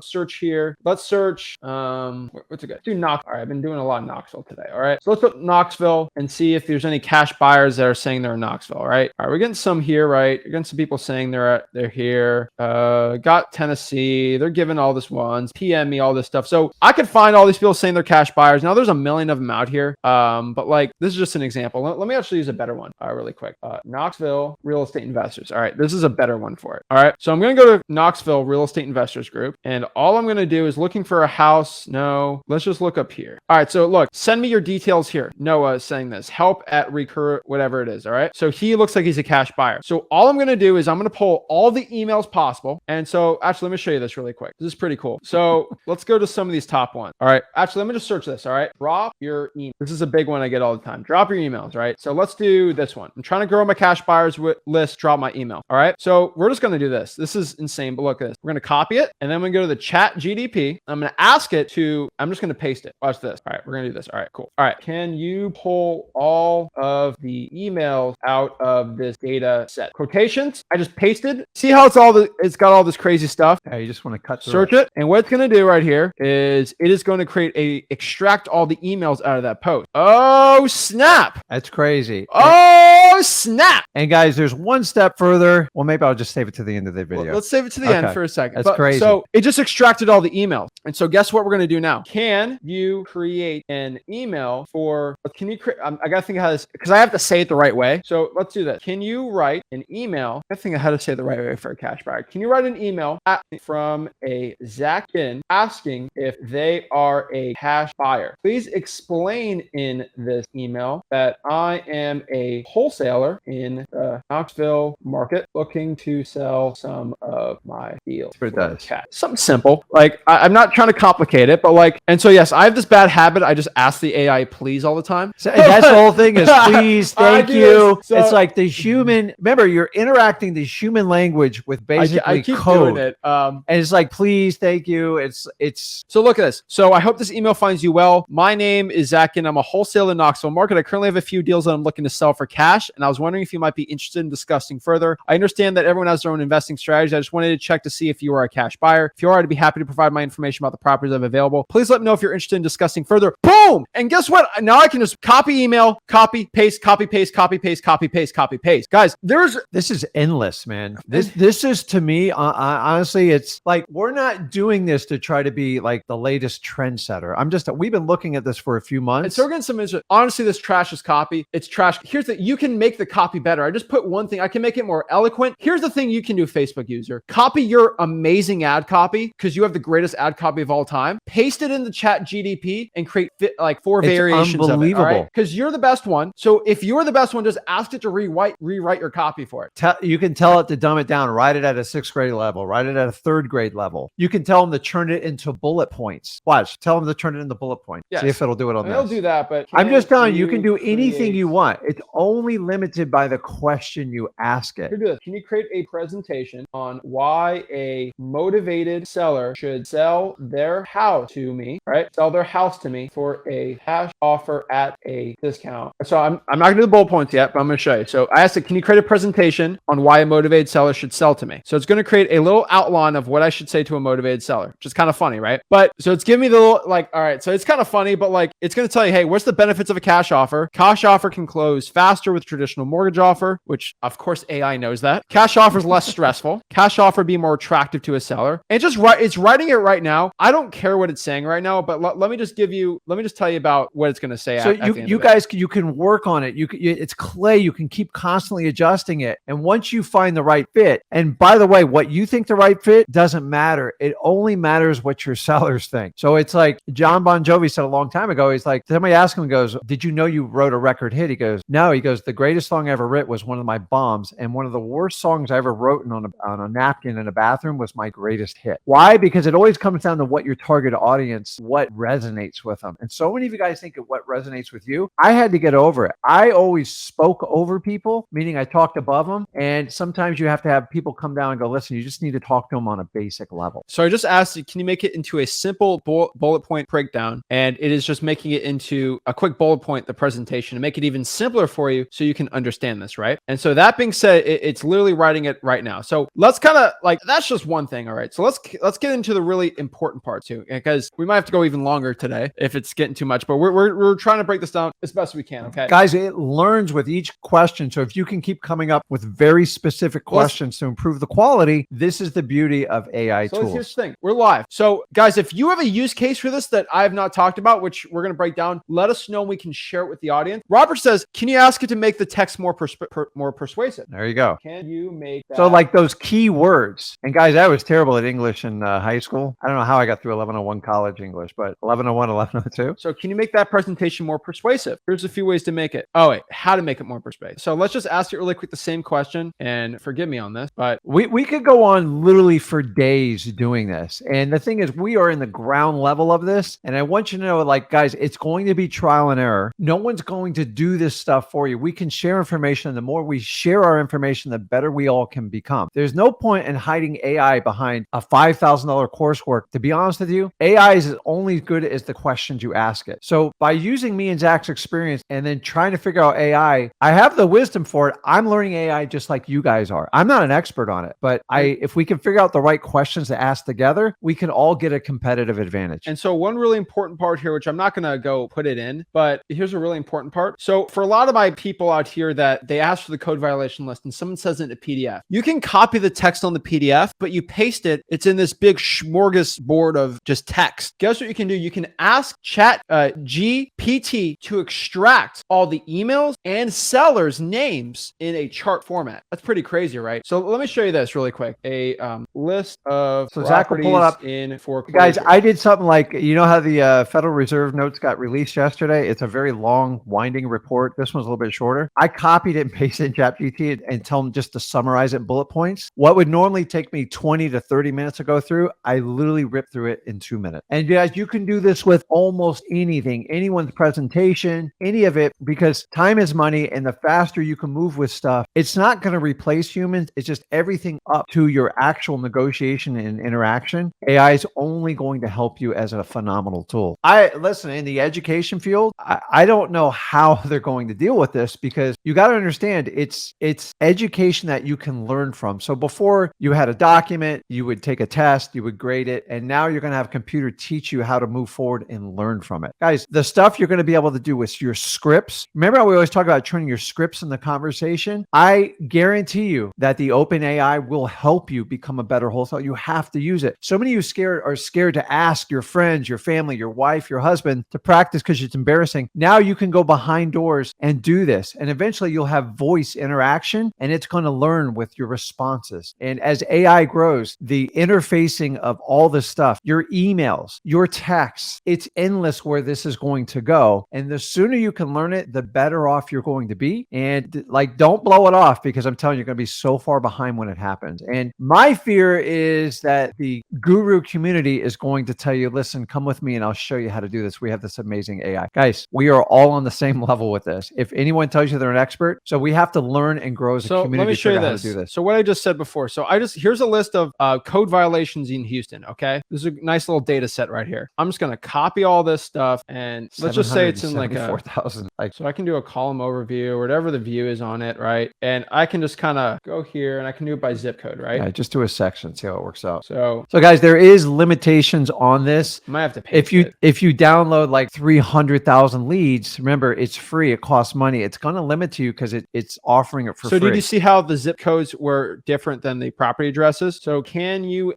search here. Let's search, what's it good? Do Knoxville. All right. I've been doing a lot of Knoxville today. All right. So let's put Knoxville and see if there's any cash buyers that are saying they're in Knoxville. All right. All right. We're getting some here, right? We're getting some people saying they're here. Got Tennessee. They're giving all this ones, PM me, all this stuff. So I could find all these people saying they're cash buyers. Now there's a million of them out here. But like, this is just an example. Let me actually use a better one really quick. Knoxville real estate investors. All right. This is a better one for it. All right. So I'm going to go to Knoxville real estate investors group. And all I'm going to do is looking for a house. No, let's just look up here. All right. So look, send me your details here. Noah is saying this, help at recur, whatever it is. All right. So he looks like he's a cash buyer. So all I'm going to do is I'm going to pull all the emails possible. And so actually, let me show you this really quick. This is pretty cool. So let's go to some of these top ones. All right. Actually, let me just search this. All right. Drop your email. This is a big one I get all the time. Drop your emails. Right. So let's do this one. I'm trying to grow my cash buyers list. Drop my email. All right. So we're just going to do this. This is insane. But look at this. We're going to copy it. And then we're going to go to the chat GDP. I'm going to ask it to, I'm just going to paste it. Watch this. All right. We're going to do this. All right, cool. All right. Can you pull all of the emails out of this data set? Quotations. I just pasted. See how it's got all this crazy stuff. Yeah, you just want to cut through search it. And what it's going to do right here is it is going to extract all the emails out of that post. Oh, snap. That's crazy. Oh, snap. And guys, there's one step further. Well, maybe I'll just save it to the end of the video. Well, let's save it to the end for a second. That's crazy. So it just extracted all the emails. And so guess what we're going to do now? Can you create an email for, can you create, I got to think how this, because I have to say it the right way. So let's do this. Can you write an email? I think I had to say it the right way for a cash buyer. Can you write an email from a Zach Ginn asking if they are a cash buyer? Please explain in this email that I am a wholesaler in the Knoxville market looking to sell some of my deals. It does. Something simple. Like I'm not trying to complicate it, but like, and so yes, I have this bad habit. I just ask the AI please all the time. So that's the whole thing is please, thank you. So, it's like the human, remember you're interacting the human language with basically I keep code. doing it. And it's like, please, thank you. It's. So look at this. So I hope this email finds you well. My name is Zach and I'm a wholesaler in Knoxville market. I currently have a few deals that I'm looking to sell for cash. And I was wondering if you might be interested in discussing further. I understand that everyone has their own investing strategy. I just wanted to check to see if you are a cash buyer. If you are, I'd be happy to provide my information about the properties I have available. Please let me know if you're interested in discussing further. Boom! And guess what? Now I can just copy email, copy, paste, copy, paste, copy, paste, copy, paste, copy, paste. Guys, this is endless, man. This is to me, honestly, it's like, we're not doing this to try to be like the latest trendsetter. We've been looking at this for a few months. And so we're getting some interest. Honestly, this trash is copy. It's trash. You can make the copy better. I just put one thing. I can make it more eloquent. Here's the thing you can do, Facebook user. Copy your amazing ad copy because you have the greatest ad copy copy of all time, paste it in the chat GDP and create like 4 variations unbelievable. of it. Because you're the best one. So if you're the best one, just ask it to rewrite your copy for it. You can tell it to dumb it down, write it at a 6th grade level, write it at a 3rd grade level. You can tell them to turn it into bullet points. Watch, tell them to turn it into bullet points. Yes. See if it'll do it on this. It'll do that, but I'm just telling you, you can do anything you want. It's only limited by the question you ask it. Here, do this. Can you create a presentation on why a motivated seller should sell their house to me, right? Sell their house to me for a cash offer at a discount. So I'm not gonna do the bullet points yet, but I'm gonna show you. So I asked it, can you create a presentation on why a motivated seller should sell to me? So it's gonna create a little outline of what I should say to a motivated seller, which is kind of funny, right? But so it's giving me the little, like, all right, so it's kind of funny, but like, it's gonna tell you, hey, what's the benefits of a cash offer? Cash offer can close faster with traditional mortgage offer, which of course AI knows that. Cash offer is less stressful. Cash offer be more attractive to a seller. And it's writing it right now. I don't care what it's saying right now, but let me just tell you about what it's going to say. So you guys, you can work on it. It's clay. You can keep constantly adjusting it. And once you find the right fit, and by the way, what you think the right fit doesn't matter. It only matters what your sellers think. So it's like John Bon Jovi said a long time ago. He's like, somebody asked him, goes, did you know you wrote a record hit? He goes, no. He goes, the greatest song I ever wrote was one of my bombs. And one of the worst songs I ever wrote on a napkin in a bathroom was my greatest hit. Why? Because it always comes down to what your target audience, what resonates with them. And so many of you guys think of what resonates with you. I had to get over it. I always spoke over people, meaning I talked above them. And sometimes you have to have people come down and go, listen, you just need to talk to them on a basic level. So I just asked you, can you make it into a simple bullet point breakdown? And it is just making it into a quick bullet point, the presentation, to make it even simpler for you so you can understand this, right? And so that being said, it's literally writing it right now. So let's kind of like, that's just one thing. All right. So let's get into the really important part too, because we might have to go even longer today if it's getting too much, but we're trying to break this down as best we can. Okay. Guys, it learns with each question. So if you can keep coming up with very specific questions to improve the quality, this is the beauty of AI tools. Here's the thing. We're live. So guys, if you have a use case for this that I have not talked about, which we're going to break down, let us know and we can share it with the audience. Robert says, can you ask it to make the text more persuasive? There you go. Can you make that? So like those key words. And guys, I was terrible at English in high school. I don't know how I got through 1101 college English, but 1101, 1102. So can you make that presentation more persuasive? Here's a few ways to make it. Oh, wait, how to make it more persuasive. So let's just ask it really quick the same question, and forgive me on this, but we could go on literally for days doing this. And the thing is, we are in the ground level of this. And I want you to know, like, guys, it's going to be trial and error. No one's going to do this stuff for you. We can share information. And the more we share our information, the better we all can become. There's no point in hiding AI behind a $5,000 coursework. To be honest with you, AI is only as good as the questions you ask it. So by using me and Zach's experience and then trying to figure out AI, I have the wisdom for it. I'm learning AI just like you guys are. I'm not an expert on it, but if we can figure out the right questions to ask together, we can all get a competitive advantage. And so one really important part here, which I'm not going to go put it in, but here's a really important part. So for a lot of my people out here that they ask for the code violation list and someone says it in a PDF, you can copy the text on the PDF, but you paste it. It's in this big smorgasbord of just text. Guess what you can do? You can ask Chat GPT to extract all the emails and sellers' names in a chart format. That's pretty crazy, right? So let me show you this really quick. A list of Zach will pull it up in foreclosure. Guys, I did something like, you know how the Federal Reserve notes got released yesterday? It's a very long, winding report. This one's a little bit shorter. I copied it and pasted in ChatGPT and tell them just to summarize it in bullet points. What would normally take me 20 to 30 minutes to go through, I literally ripped through it in 2 minutes. And guys, you can do this with almost anything, anyone's presentation, any of it, because time is money. And the faster you can move with stuff, it's not going to replace humans. It's just everything up to your actual negotiation and interaction. AI is only going to help you as a phenomenal tool. Listen, in the education field, I don't know how they're going to deal with this, because you got to understand it's education that you can learn from. So before you had a document, you would take a test, you would grade it, and now you're going to have a computer teach you how to move forward and learn from it. Guys, the stuff you're going to be able to do with your scripts. Remember how we always talk about turning your scripts in the conversation? I guarantee you that the OpenAI will help you become a better wholesaler. You have to use it. So many of you are scared to ask your friends, your family, your wife, your husband to practice because it's embarrassing. Now you can go behind doors and do this. And eventually you'll have voice interaction and it's going to learn with your responses. And as AI grows, the interfacing of all this stuff, your emails, your texts. It's endless where this is going to go. And the sooner you can learn it, the better off you're going to be. And like, don't blow it off, because I'm telling you, you're going to be so far behind when it happens. And my fear is that the guru community is going to tell you, listen, come with me and I'll show you how to do this. We have this amazing AI. Guys, we are all on the same level with this. If anyone tells you they're an expert, so we have to learn and grow as a community. Let me show you how to do this. So what I just said before. So here's a list of code violations in Houston. Okay. This is a nice little data set right here. I'm just going to copy all this stuff and let's just say it's in like 4,000. So I can do a column overview or whatever the view is on it. Right. And I can just kind of go here and I can do it by zip code. Right. Yeah, just do a section, see how it works out. So guys, there is limitations on this. I might have to pay if you download like 300,000 leads, remember it's free. It costs money. It's going to limit you because it's offering it for free. So did you see how the zip codes were different than the property addresses? So can you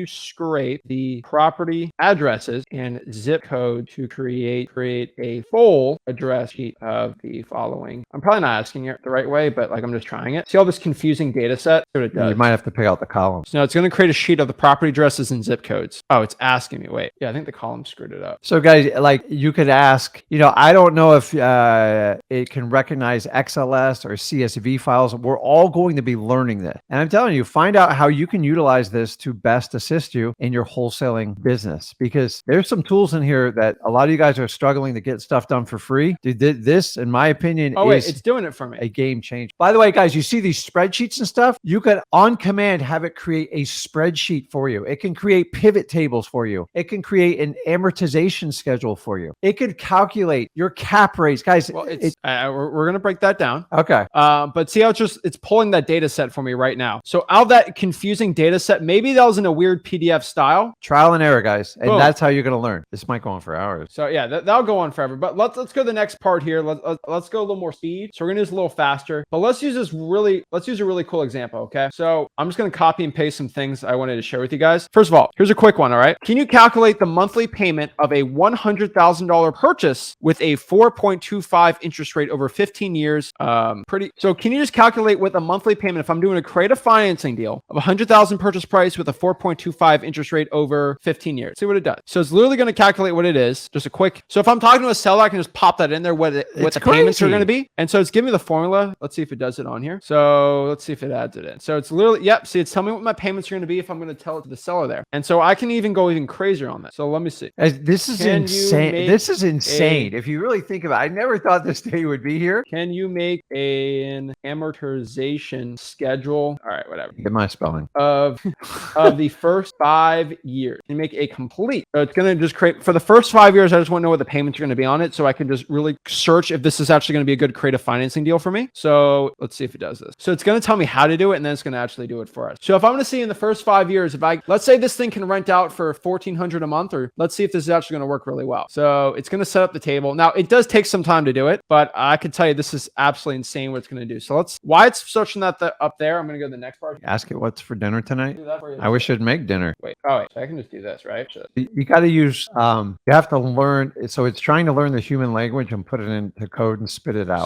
scrape the property addresses and zip code to create a full address sheet of the following? I'm probably not asking it the right way, but like I'm just trying it. See all this confusing data set? What it does. You might have to pick out the columns. So now it's going to create a sheet of the property addresses and zip codes. Oh, it's asking me. Wait. Yeah, I think the column screwed it up. So guys, like you could ask, I don't know if it can recognize XLS or CSV files. We're all going to be learning this. And I'm telling you, find out how you can utilize this to best assist you in your wholesaling business, because there's some tools in here that a lot of you guys are struggling to get stuff done for free. Dude, this, in my opinion, it's doing it for me. A game changer. By the way, guys, you see these spreadsheets and stuff? You could on command have it create a spreadsheet for you. It can create pivot tables for you. It can create an amortization schedule for you. It could calculate your cap rates. Guys, well, we're going to break that down. Okay. But see how it's pulling that data set for me right now. So out of that confusing data set, maybe that was in a weird PDF style. Trial and error, guys. And that's how you're going to learn. This might go on for hours. So yeah, that'll go on forever. But let's go to the next part here. Let's go a little more speed. So we're going to do this a little faster. But let's use a really cool example, okay? So I'm just going to copy and paste some things I wanted to share with you guys. First of all, here's a quick one, all right? Can you calculate the monthly payment of a $100,000 purchase with a 4.25 interest rate over 15 years? So can you just calculate with a monthly payment if I'm doing a creative financing deal of $100,000 purchase price with a 4.25 interest rate over 15 years? See what it does. So it's literally going to calculate what it is. Just a quick. So if I'm talking to a seller, I can just pop that in there, what the payments are going to be. And so it's giving me the formula. Let's see if it does it on here. So let's see if it adds it in. So it's literally, see, it's telling me what my payments are going to be if I'm going to tell it to the seller there. And so I can even go even crazier on this. So let me see. This is insane. This is insane. If you really think about it, I never thought this day would be here. Can you make an amortization schedule? All right, whatever. Get my spelling. Of the first 5 years. You make a complete. So it's going to just create for the first 5 years. I just want to know what the payments are going to be on it, so I can just really search if this is actually going to be a good creative financing deal for me. So let's see if it does this. So it's going to tell me how to do it, and then it's going to actually do it for us. So if I'm going to see in the first 5 years, let's say this thing can rent out for $1,400 a month, or let's see if this is actually going to work really well. So it's going to set up the table. Now it does take some time to do it, but I can tell you this is absolutely insane what it's going to do. So why it's searching that up there. I'm going to go to the next part. Ask it what's for dinner tonight. I wish it'd make dinner. Wait, so I can just do this, right? You got to use, you have to learn. So it's trying to learn the human language and put it into code and spit it out.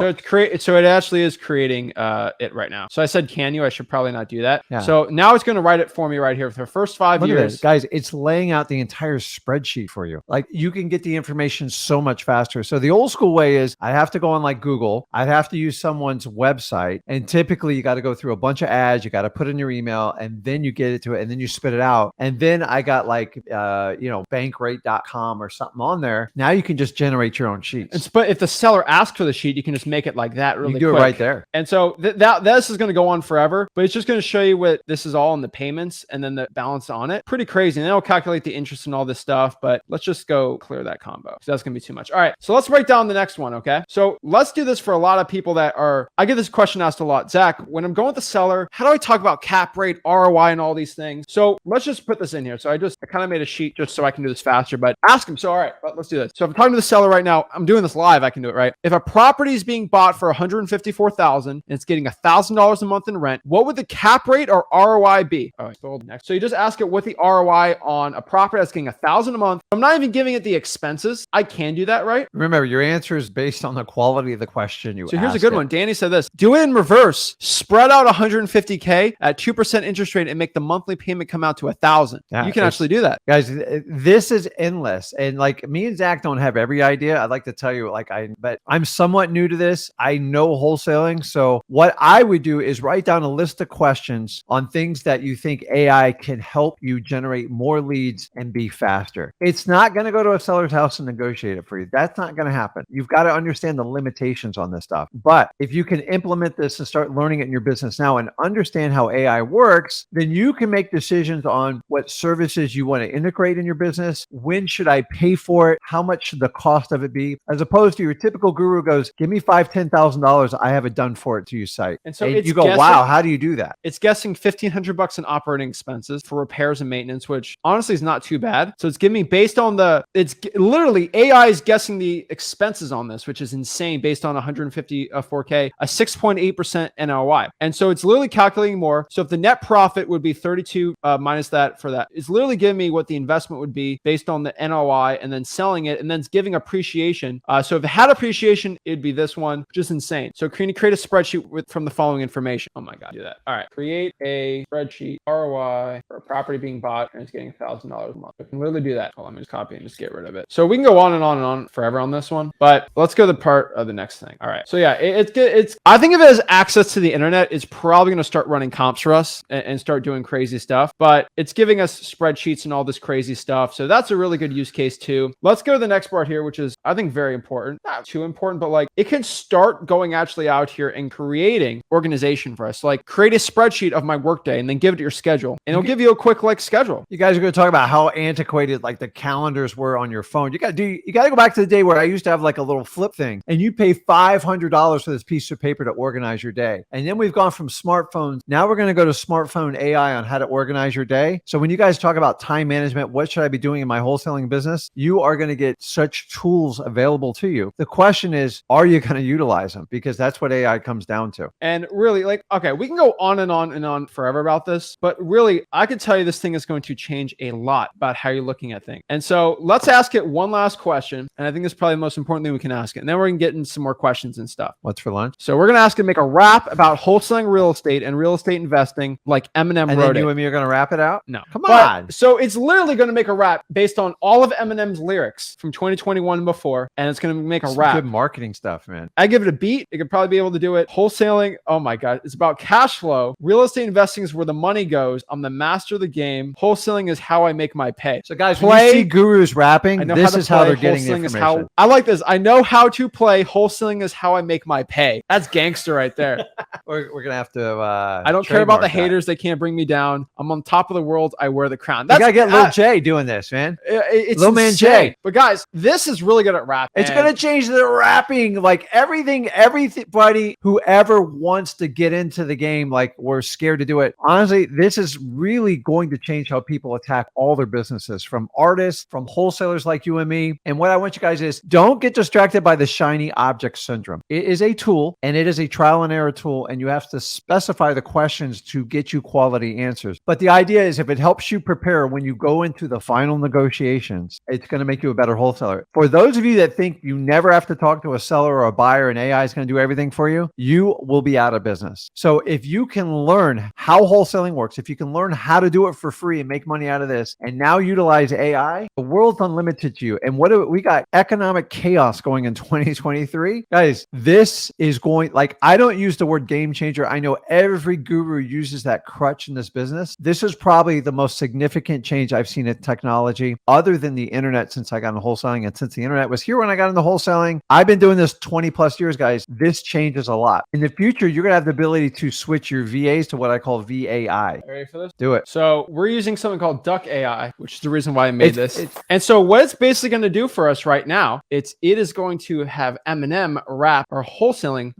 So it actually is creating it right now. So I said, can you? I should probably not do that. Yeah. So now it's going to write it for me right here for the first 5 years. Look at this. Guys, it's laying out the entire spreadsheet for you. Like you can get the information so much faster. So the old school way is I have to go on like Google. I'd have to use someone's website. And typically you got to go through a bunch of ads. You got to put in your email and then you get it to it and then you spit it out. And then I got like, bankrate.com or something on there. Now you can just generate your own sheets. But if the seller asks for the sheet, you can just make it like that really quick. You do it right there. And so this is going to go on forever, but it's just going to show you what this is all in the payments and then the balance on it. Pretty crazy. And then it'll calculate the interest and all this stuff, but let's just go clear that combo. So that's going to be too much. All right. So let's break down the next one. Okay. So let's do this for a lot of people I get this question asked a lot. Zach, when I'm going with the seller, how do I talk about cap rate, ROI, and all these things? So let's just put this in here. So I kind of made a sheet just so I can do this faster, but ask him. So, all right, let's do this. So if I'm talking to the seller right now, I'm doing this live. I can do it, right? If a property is being bought for $154,000 and it's getting $1,000 a month in rent, what would the cap rate or ROI be? All right, so next. So you just ask it what the ROI on a property that's getting $1,000 a month I'm not even giving it the expenses. I can do that, right? Remember, your answer is based on the quality of the question you asked. So here's a good one. Danny said this. Do it in reverse. Spread out 150K at 2% interest rate and make the monthly payment come out to $1,000. Yeah, you can actually do that. Guys, this is endless. And like me and Zach don't have every idea. I'd like to tell you, but I'm somewhat new to this. I know wholesaling. So what I would do is write down a list of questions on things that you think AI can help you generate more leads and be faster. It's not going to go to a seller's house and negotiate it for you. That's not going to happen. You've got to understand the limitations on this stuff. But if you can implement this and start learning it in your business now and understand how AI works, then you can make decisions on what services you want to integrate in your business. When should I pay for it? How much should the cost of it be? As opposed to your typical guru goes, give me $5,000, $10,000. I have it done for it to your site. And so you go, wow, how do you do that? It's guessing $1,500 in operating expenses for repairs and maintenance, which honestly is not too bad. So it's giving me based on it's literally AI is guessing the expenses on this, which is insane based on 154K, a 6.8% NROI. And so it's literally calculating more. So if the net profit would be 32 minus that for that, it's literally giving me what the investment would be based on the NROI and then selling it and then it's giving appreciation. So if it had appreciation, it'd be this one, which is insane. So create a spreadsheet from the following information. Oh my God, do that. All right. Create a spreadsheet ROI for a property being bought and it's getting $1,000 a month. I can literally do that. Let me just copy and just get rid of it. So we can go on and on and on forever on this one, but let's go to the part of the next thing. All right. So yeah, it's good. I think of it as access to the internet. It's probably going to start running comps for us and start doing crazy stuff, but it's giving us spreadsheets and all this crazy stuff. So that's a really good use case too. Let's go to the next part here, which is I think very important, not too important, but like it can start going actually out here and creating organization for us. Like create a spreadsheet of my workday and then give it to your schedule and it'll give you a quick like schedule. You guys are going to talk about how antiquated like the calendars were on your phone. You got to go back to the day where I used to have like a little flip thing and you pay $500 for this piece of paper to organize your day. And then we've gone from smartphones. Now we're going to go to smartphone AI on how to organize your day. So when you guys talk about time management, what should I be doing in my wholesaling business? You are going to get such tools available to you. The question is, are you going to utilize them? Because that's what AI comes down to. And really like, okay, we can go on and on and on forever about this, but really I could tell you this thing is going to change a lot about how you're looking at things. And so let's ask it one last question. And I think it's probably the most important thing we can ask it. And then we're going to get into some more questions and stuff. What's for lunch? So we're going to ask it to make a rap about wholesaling real estate and real estate investing like Eminem and wrote then you and me are going to wrap it out? No. Come on. So it's literally going to make a rap based on all of Eminem's lyrics from 2021 and before. And it's going to make a rap. Good marketing stuff, man. I give it a beat. It could probably be able to do it. Wholesaling. Oh my God. It's about cash flow. Real estate investing is where the money goes. I'm the master of the game. Wholesaling is how I make my pay. So guys, when you see gurus rapping, this is how they're getting the information. I like this. I know how to play. Wholesaling is how I make my pay. That's gangster right there. We're going to have to I don't care about the haters. They can't bring me down. I'm on top of the world. I wear the crown. You got to get Lil J doing this, man. It's Lil Man J. But guys, this is really good at rap. It's going to change the rapping. Like everybody who ever wants to get into the game, like we're scared to do it. Honestly, this is really going to change how people attack all their businesses, from artists, from wholesalers like you and me. And what I want you guys is don't get distracted by the shiny object syndrome. It is a tool and it is a trial and error tool. And you have to specify the questions to get you quality answers. But the idea is if it helps you prepare when you go into the final negotiations, it's going to make you a better wholesaler. For those of you that think you never have to talk to a seller or a buyer and AI is going to do everything for you, you will be out of business. So if you can learn how wholesaling works, if you can learn how to do it for free and make money out of this, and now utilize AI, the world's unlimited to you. And we got economic chaos going in 2023. Guys, this is going, like, I don't use the word game changer. I know every guru uses that crutch in this business. This is probably the most significant change I've seen in technology other than the internet since I got into wholesaling. And since the internet was here when I got into wholesaling, I've been doing this 20 plus years, guys. This changes a lot. In the future, you're going to have the ability to switch your VAs to what I call VAI. Ready for this? Do it. So we're using something called Duck AI, which is the reason why I made this. And so what it's basically going to do for us right now, it is going to have Eminem rap our wholesaling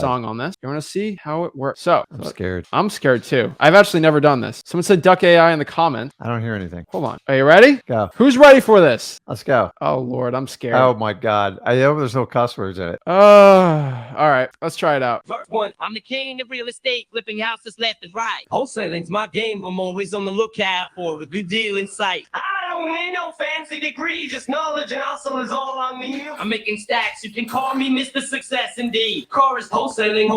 song on this. You want to see how it works? So I'm scared. I'm scared too. I've actually never done this. Someone said Duck AI in the comments. I don't hear anything. Hold on. Are you ready? Go. Who's ready for this? Let's go. Oh Lord, I'm scared. Oh my God. I hope there's no cuss words in it. All right. Let's try it out. First one, I'm the king of real estate, flipping houses left and right. Wholesaling's my game. I'm always on the lookout for a good deal in sight. I don't don't need no fancy degree, just knowledge and hustle is all I need. I'm making stacks, you can call me Mr. Success indeed. Chorus wholesaling,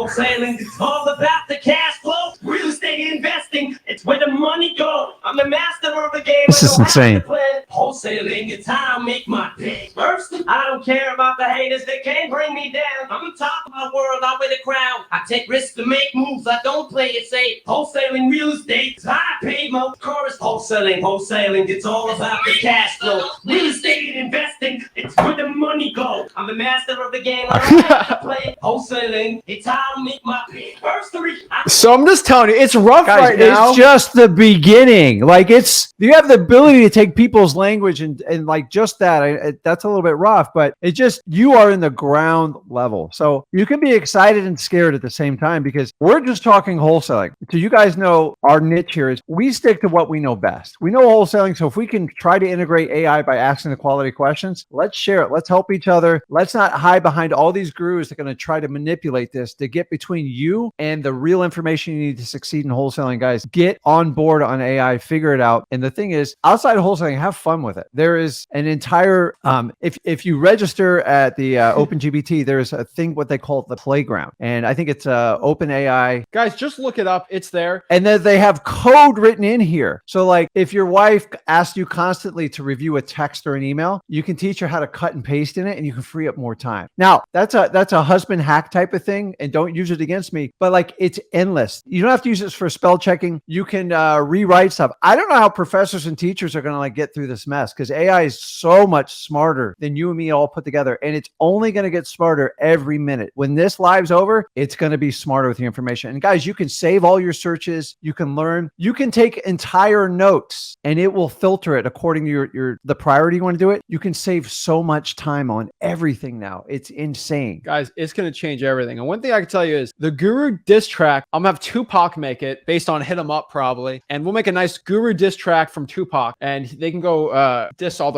it's all about the cash flow. Real estate investing, it's where the money goes. I'm the master of the game. This is insane. Wholesaling, it's how I make my pay. First, I don't care about the haters, they can't bring me down. I'm on top of my world, I wear the crown. I take risks to make moves, I don't play it safe. Wholesaling real estate, it's how I pay my chorus. Wholesaling, it's all about the cash flow. Real estate investing, it's where the money goes. I'm the master of the game, I don't have to play. Wholesaling, it's how I make my pay. First three. So I'm just telling you, it's rough Guys, right now. it's just the beginning. Like you have the ability to take people's language and like just that. That's a little bit rough, but it just, you are in the ground level. So you can be excited and scared at the same time because we're just talking wholesaling. So you guys know our niche here is we stick to what we know best. We know wholesaling. So if we can try to integrate AI by asking the quality questions, let's share it. Let's help each other. Let's not hide behind all these gurus that are going to try to manipulate this to get between you and the real information you need to succeed in wholesaling. Guys, get on board on AI, figure it out. And the thing is, outside of wholesaling, have fun with it. There is an entire, if you register at the OpenGPT, there's a thing, what they call the playground. And I think it's OpenAI. Guys, just look it up. It's there. And then they have code written in here. So like if your wife asks you constantly to review a text or an email, you can teach her how to cut and paste in it and you can free up more time. Now, that's a husband hack type of thing, and don't use it against me, but like it's endless. You don't have to use this for spell checking. You can rewrite stuff. I don't know how professors and teachers are going to like get through this mess because AI is so much smarter than you and me all put together. And it's only going to get smarter every minute. When this live's over, it's going to be smarter with the information. And guys, you can save all your searches. You can learn. You can take entire notes and it will filter it according to the priority you want to do it. You can save so much time on everything now. It's insane. Guys, it's going to change everything. And one thing I can tell you is the Guru diss track, I'm going to have Tupac make it based on Hit 'em Up probably. And we'll make a nice Guru diss track from Tupac and they can go diss all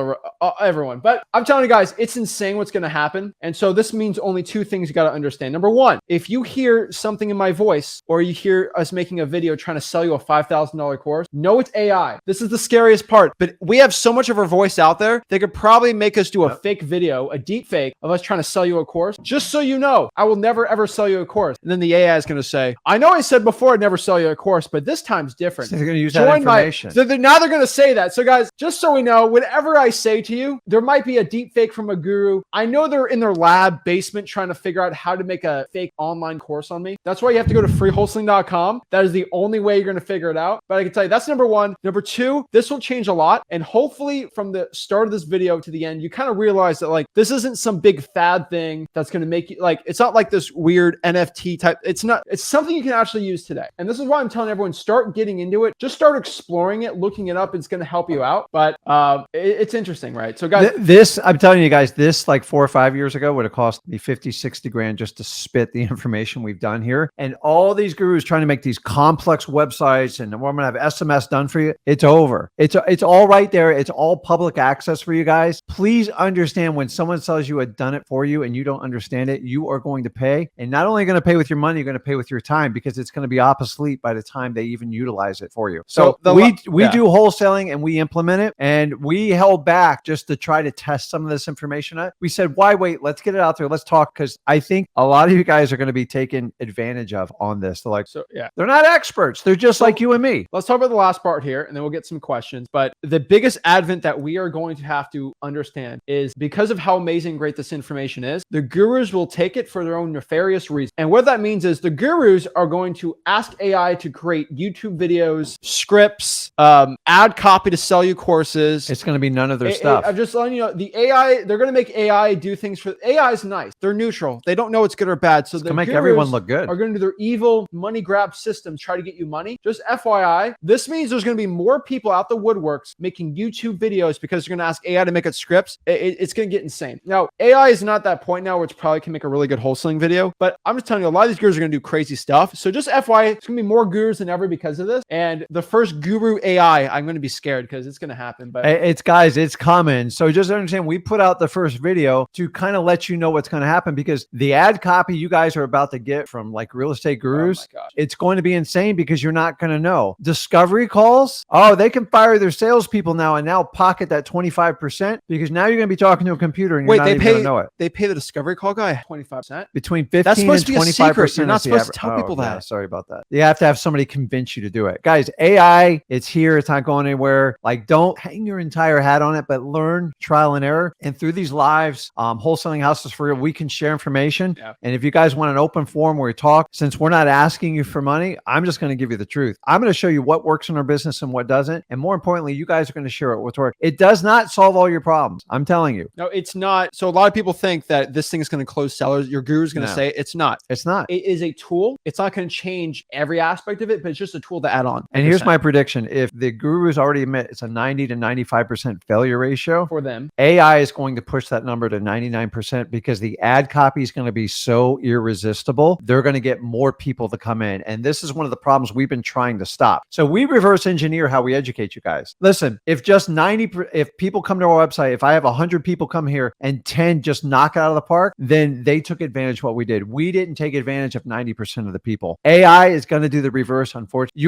everyone. But I'm telling you guys, it's insane what's going to happen. And so this means only two things you got to understand. Number one, if you hear something in my voice or you hear us making a video trying to sell you a $5,000 course, know it's AI. This is the scariest part. But we have so much of our voice out there, they could probably make us do a fake video, a deep fake of us trying to sell you a course. Just so you know, I will never ever sell you a course. And then the AI is going to say, I know I said before I'd never sell you a course, but this time's different. So they're going to use that information. Now they're going to say that. So guys, just so we know, whatever I say to you, there might be a deep fake from a guru. I know they're in their lab basement trying to figure out how to make a fake online course on me. That's why you have to go to freewholesaling.com. That is the only way you're going to figure it out. But I can tell you that's number one. Number two, this will change a lot. And hopefully from the start of this video to the end, you kind of realize that like, this isn't some big fad thing that's going to make you like, it's not like this weird NFT type. It's not, it's something you can actually use today. And this is why I'm telling everyone, start getting into it. Just start exploring it, looking it up. It's going to help you out. But it's interesting, right? So guys, this, I'm telling you guys, this like 4 or 5 years ago would have cost me 50, 60 grand just to spit the information we've done here. And all these gurus trying to make these complex websites and we're going to have SMS done for you. It's over. It's all right there. It's all public access for you guys. Please understand when someone tells you I've done it for you and you don't understand it, you are going to pay. And not only going to pay with your money, you're going to pay with your time because it's going to be obsolete by the time they even utilize it for you. So we do wholesaling and we implement it, and we held back just to try to test some of this information out. We said, why wait? Let's get it out there. Let's talk, because I think a lot of you guys are going to be taken advantage of on this. They're like, they're not experts. They're just like you and me. Let's talk about the last part here and then we'll get some questions. But the biggest advent that we are going to have to understand is because of how amazing and great this information is, the gurus will take it for their own nefarious reasons. And what that means is the gurus are going to ask AI to create YouTube videos, scripts, ad copy to sell you courses. It's going to be none of their stuff. I'm just letting you know, the AI, they're going to make AI do things for AI is nice. They're neutral. They don't know it's good or bad. So it's going to make everyone look good. Are going to do their evil money grab systems, try to get you money. Just FYI, this means there's going to be more people out the woodworks making YouTube videos because they're going to ask AI to make it scripts, it's going to get insane. Now, AI is not that point now, which probably can make a really good wholesaling video, but I'm just telling you, a lot of these gurus are going to do crazy stuff. So just FYI, it's going to be more gurus than ever because of this. And the first guru AI, I'm going to be scared because it's going to happen. But it's guys, it's coming. So just understand, we put out the first video to kind of let you know what's going to happen, because the ad copy you guys are about to get from like real estate gurus, it's going to be insane because you're not going to know. Discovery calls, they can fire their salespeople now and now pocket that 25%, because now you're going to be talking to a computer and you're not even going to know it. They pay the discovery call guy 25%? Between 15 and 25%. You're not supposed to tell people that. Yeah, sorry about that. You have to have somebody convince you to do it. Guys, AI, it's here. It's not going anywhere. Like, don't hang your entire hat on it, but learn trial and error. And through these lives, Wholesaling Houses for Real, we can share information. Yeah. And if you guys want an open forum where we talk, since we're not asking you for money, I'm just going to give you the truth. I'm going to show you what works in our business and what doesn't. And more importantly, you guys are going to share it what's work. It does not solve all your problems. I'm telling you. No, it's not. So a lot of people think that this thing is going to close sellers. Your guru is going to say it's not. It's not. It is a tool. It's not going to change every aspect of it, but it's just a tool to add on. And here's my prediction. If the gurus already admit it's a 90 to 95% failure ratio for them, AI is going to push that number to 99% because the ad copy is going to be so irresistible. They're going to get more people to come in. And this is one of the problems we've been trying to stop. So we reverse engineer how we educate you guys. Listen, if just 90, if people come to our website, if I have 100 people come here and 10 just knock it out of the park, then they took advantage of what we did. We didn't take advantage of 90% of the people. AI is going to do the reverse, unfortunately.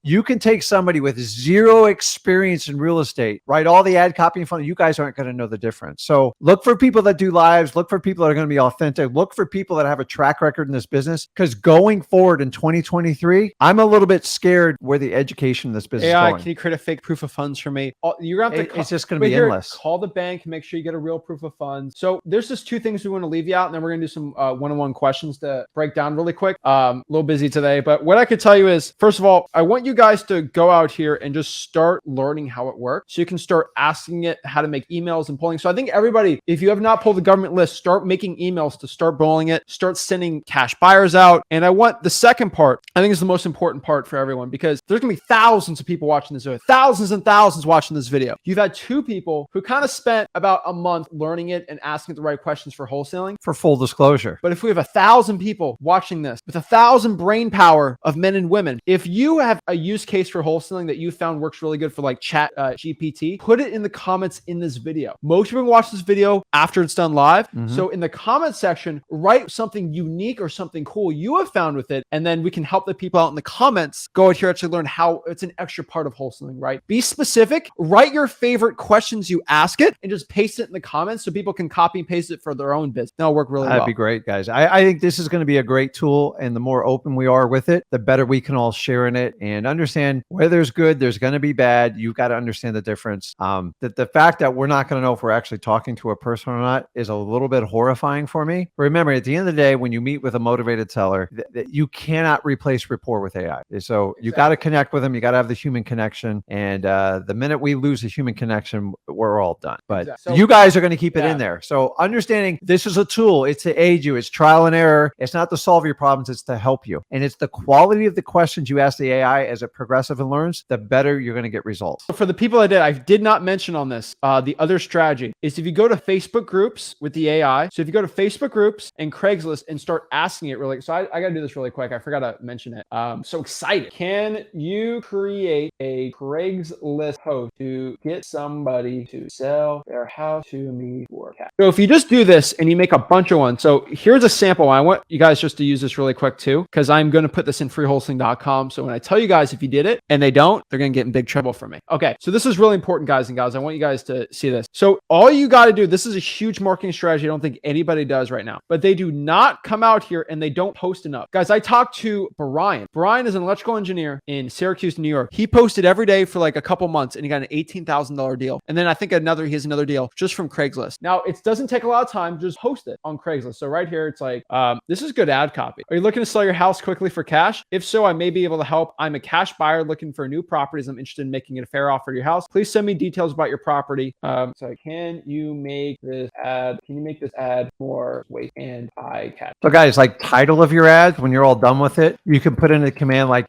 You can take somebody with zero experience in real estate, write all the ad copy in front of you, guys aren't going to know the difference. So look for people that do lives, look for people that are going to be authentic, look for people that have a track record in this business, because going forward in 2023, I'm a little bit scared where the education of this business AI, is going. Can you create a fake proof of funds for me? You're going to have to it's just going to be endless. Call the bank, make sure you get a real proof of funds. So there's just two things we want to leave you out, and then we're going to do some one-on-one questions to break down really quick. A little busy today, but what I could tell you is, first of all, I want you guys to go out here and just start learning how it works, so you can start asking it how to make emails and polling. So I think everybody, if you have not pulled the government list, start making emails to start polling it, start sending cash buyers out. And I want the second part, I think is the most important part for everyone, because there's going to be thousands of people watching this video, thousands and thousands watching this video. You've had two people who kind of spent about a month learning it and asking the right questions for wholesaling. For full disclosure. But if we have 1,000 people watching this with 1,000 brain power of men and women, if you have a use case for wholesaling that you found works really good for like chat GPT, put it in the comments in this video. Most people watch this video after it's done live. So in the comment section, write something unique or something cool you have found with it. And then we can help the people out in the comments go out here actually learn how it's an extra part of wholesaling, right? Be specific, write your favorite questions you ask it and just paste it in the comments so people can copy and paste it for their own business. That'll work really well. That'd be great, guys. I think this is going to be a great tool, and the more open we are with it, the better we can all share in it and understand where there's good, there's going to be bad. You've got to understand the difference. That the fact that we're not going to know if we're actually talking to a person or not is a little bit horrifying for me. Remember, at the end of the day, when you meet with a motivated seller, that you cannot replace rapport with AI. So you got to connect with them. You got to have the human connection. And the minute we lose the human connection, we're all done. But so, you guys are going to keep it in there. So understanding this is a tool. It's to aid you. It's trial and error. It's not to solve your problems. It's to help you. And it's the quality of the questions you ask the AI as it progresses and learns, the better you're going to get results. So for the people I did not mention on this, the other strategy is if you go to Facebook groups with the AI. So if you go to Facebook groups and Craigslist and start asking it really, so I got to do this really quick. I forgot to mention it. So excited. Can you create a Craigslist post to get somebody to sell their house to me for cash? So if you just do this and you make a bunch of ones. So here's a sample. I want you guys just to use this really quick too, because I'm going to put this in freewholesaling.com. So when I tell you guys, if you did it and they don't, they're going to get in big trouble for me. Okay. So this is really important, guys and gals. I want you guys to see this. So all you got to do, this is a huge marketing strategy I don't think anybody does right now, but they do not come out here and they don't post enough. Guys, I talked to Brian. Brian is an electrical engineer in Syracuse, New York. He posted every day for like a couple months and he got an $18,000 deal. And then I think he has another deal just from Craigslist. Now, it doesn't take a lot of time. Just post it on Craigslist. So right here, it's like, this is good ad copy. Are you looking to sell your house quickly for cash? If so, I may be able to help. I'm a cash buyer looking for new properties. I'm interested in making it a fair offer to your house. Please send me details about your property. So can you make this ad more weight and eye catch? So guys, like title of your ads, when you're all done with it, you can put in a command like,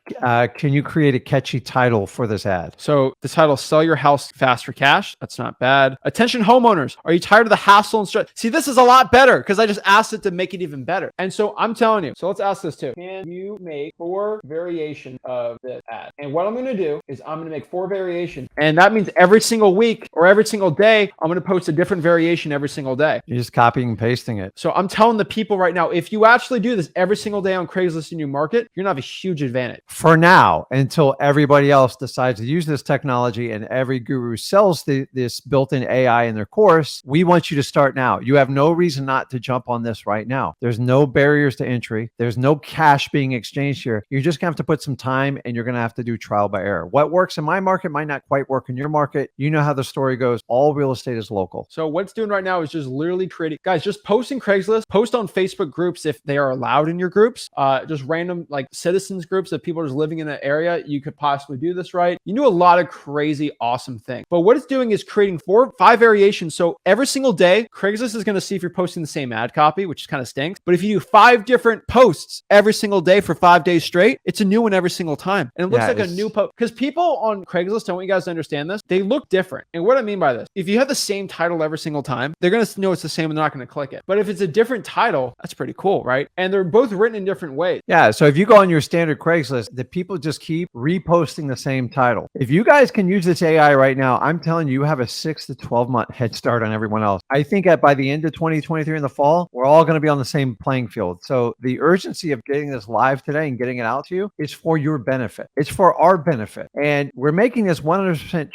can you create a catchy title for this ad? So the title, sell your house fast for cash. That's not not bad. Attention homeowners, are you tired of the hassle and stress? See, this is a lot better because I just asked it to make it even better. And so I'm telling you, so let's ask this too. Can you make 4 variations of this ad? And what I'm going to do is I'm going to make 4 variations. And that means every single week or every single day, I'm going to post a different variation every single day. You're just copying and pasting it. So I'm telling the people right now, if you actually do this every single day on Craigslist in your market, you're going to have a huge advantage. For now, until everybody else decides to use this technology and every guru sells this built-in AI in their course, we want you to start now. You have no reason not to jump on this right now. There's no barriers to entry. There's no cash being exchanged here. You're just going to have to put some time and you're going to have to do trial by error. What works in my market might not quite work in your market. You know how the story goes. All real estate is local. So what it's doing right now is just literally creating, guys, just posting Craigslist, post on Facebook groups if they are allowed in your groups, just random like citizens groups that people are just living in an area. You could possibly do this right. You do a lot of crazy, awesome things. But what it's doing is creating 4, 5 variations. So every single day, Craigslist is going to see if you're posting the same ad copy, which kind of stinks. But if you do 5 different posts every single day for 5 days straight, it's a new one every single time. And it looks like a new post. Because people on Craigslist, I want you guys to understand this, they look different. And what I mean by this, if you have the same title every single time, they're going to know it's the same and they're not going to click it. But if it's a different title, that's pretty cool, right? And they're both written in different ways. Yeah. So if you go on your standard Craigslist, the people just keep reposting the same title. If you guys can use this AI right now, I'm telling you, you have a 6 to 12 month head start on everyone else. I think that by the end of 2023 in the fall, we're all going to be on the same playing field. So the urgency of getting this live today and getting it out to you is for your benefit. It's for our benefit. And we're making this 100%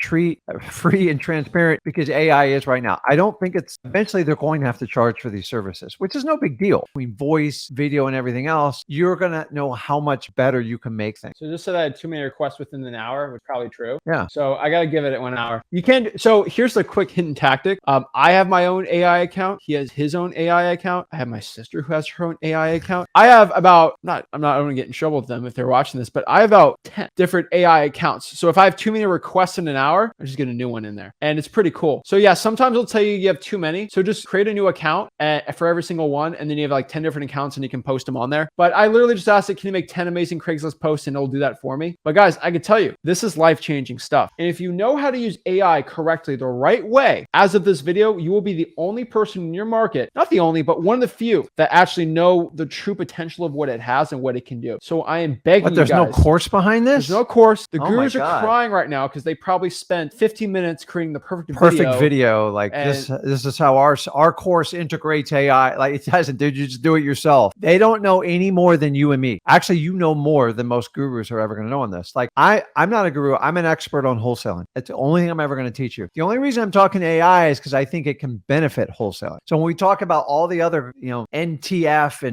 free and transparent because AI is right now. I don't think it's eventually they're going to have to charge for these services, which is no big deal. Between voice, video, and everything else, you're going to know how much better you can make things. So just said I had too many requests within an hour, which is probably true. Yeah. So I got to give it at 1 hour. You can. So here's the quick hidden tactic. I have my own AI account. He has his own AI account. I have my sister who has her own AI account. I have about, I'm not going to get in trouble with them if they're watching this, but I have about 10 different AI accounts. So if I have too many requests in an hour, I just get a new one in there. And it's pretty cool. So yeah, sometimes it'll tell you you have too many. So just create a new account for every single one. And then you have like 10 different accounts and you can post them on there. But I literally just asked it, can you make 10 amazing Craigslist posts? And it'll do that for me. But guys, I can tell you, this is life-changing stuff. And if you know how to use AI correctly the right way, as of this video, you will be the only person in your market, not the only, but one of the few that actually know the true potential of what it has and what it can do. So I am begging you guys. There's no course behind this? There's no course. The gurus are crying right now because they probably spent 15 minutes creating the perfect video. Like this is how our course integrates AI. Like it doesn't, dude, you just do it yourself. They don't know any more than you and me. Actually, you know more than most gurus are ever going to know on this. Like I'm not a guru. I'm an expert on wholesaling. It's the only thing I'm ever going to teach you. The only reason I'm talking AI is because I think it can benefit wholesaling. So when we talk about all the other, NTF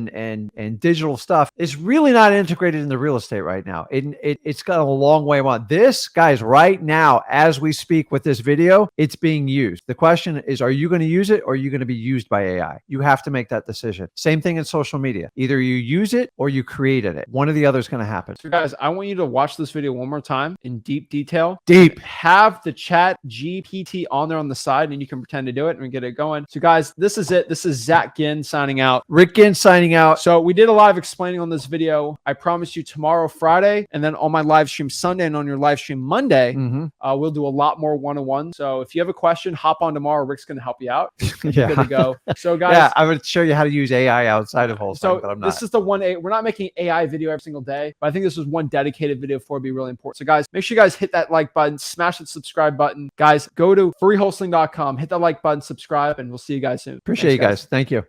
and digital stuff, it's really not integrated in the real estate right now. It's got a long way on. This, guys, right now, as we speak with this video, it's being used. The question is, are you going to use it or are you going to be used by AI? You have to make that decision. Same thing in social media. Either you use it or you created it. One or the other is going to happen. So guys, I want you to watch this video one more time in deep detail. Have the chat GPT on there on the side and you can pretend to do it and we get it going. So guys, this is it. This is Zach Ginn signing out. Rick Ginn signing out. So we did a live explaining on this video. I promise you tomorrow, Friday, and then on my live stream Sunday and on your live stream Monday, we'll do a lot more one-on-one. So if you have a question, hop on tomorrow. Rick's going to help you out. Yeah. Good to go. So guys, I would show you how to use AI outside of wholesaling, but I'm not. This is the one. We're not making AI video every single day, but I think this was one dedicated video for it to be really important. So guys, make sure you guys hit that like button, smash that subscribe button. Guys, go to freewholesaling.com, hit that like button, subscribe, and we'll see you guys soon. Appreciate you guys. Thank you.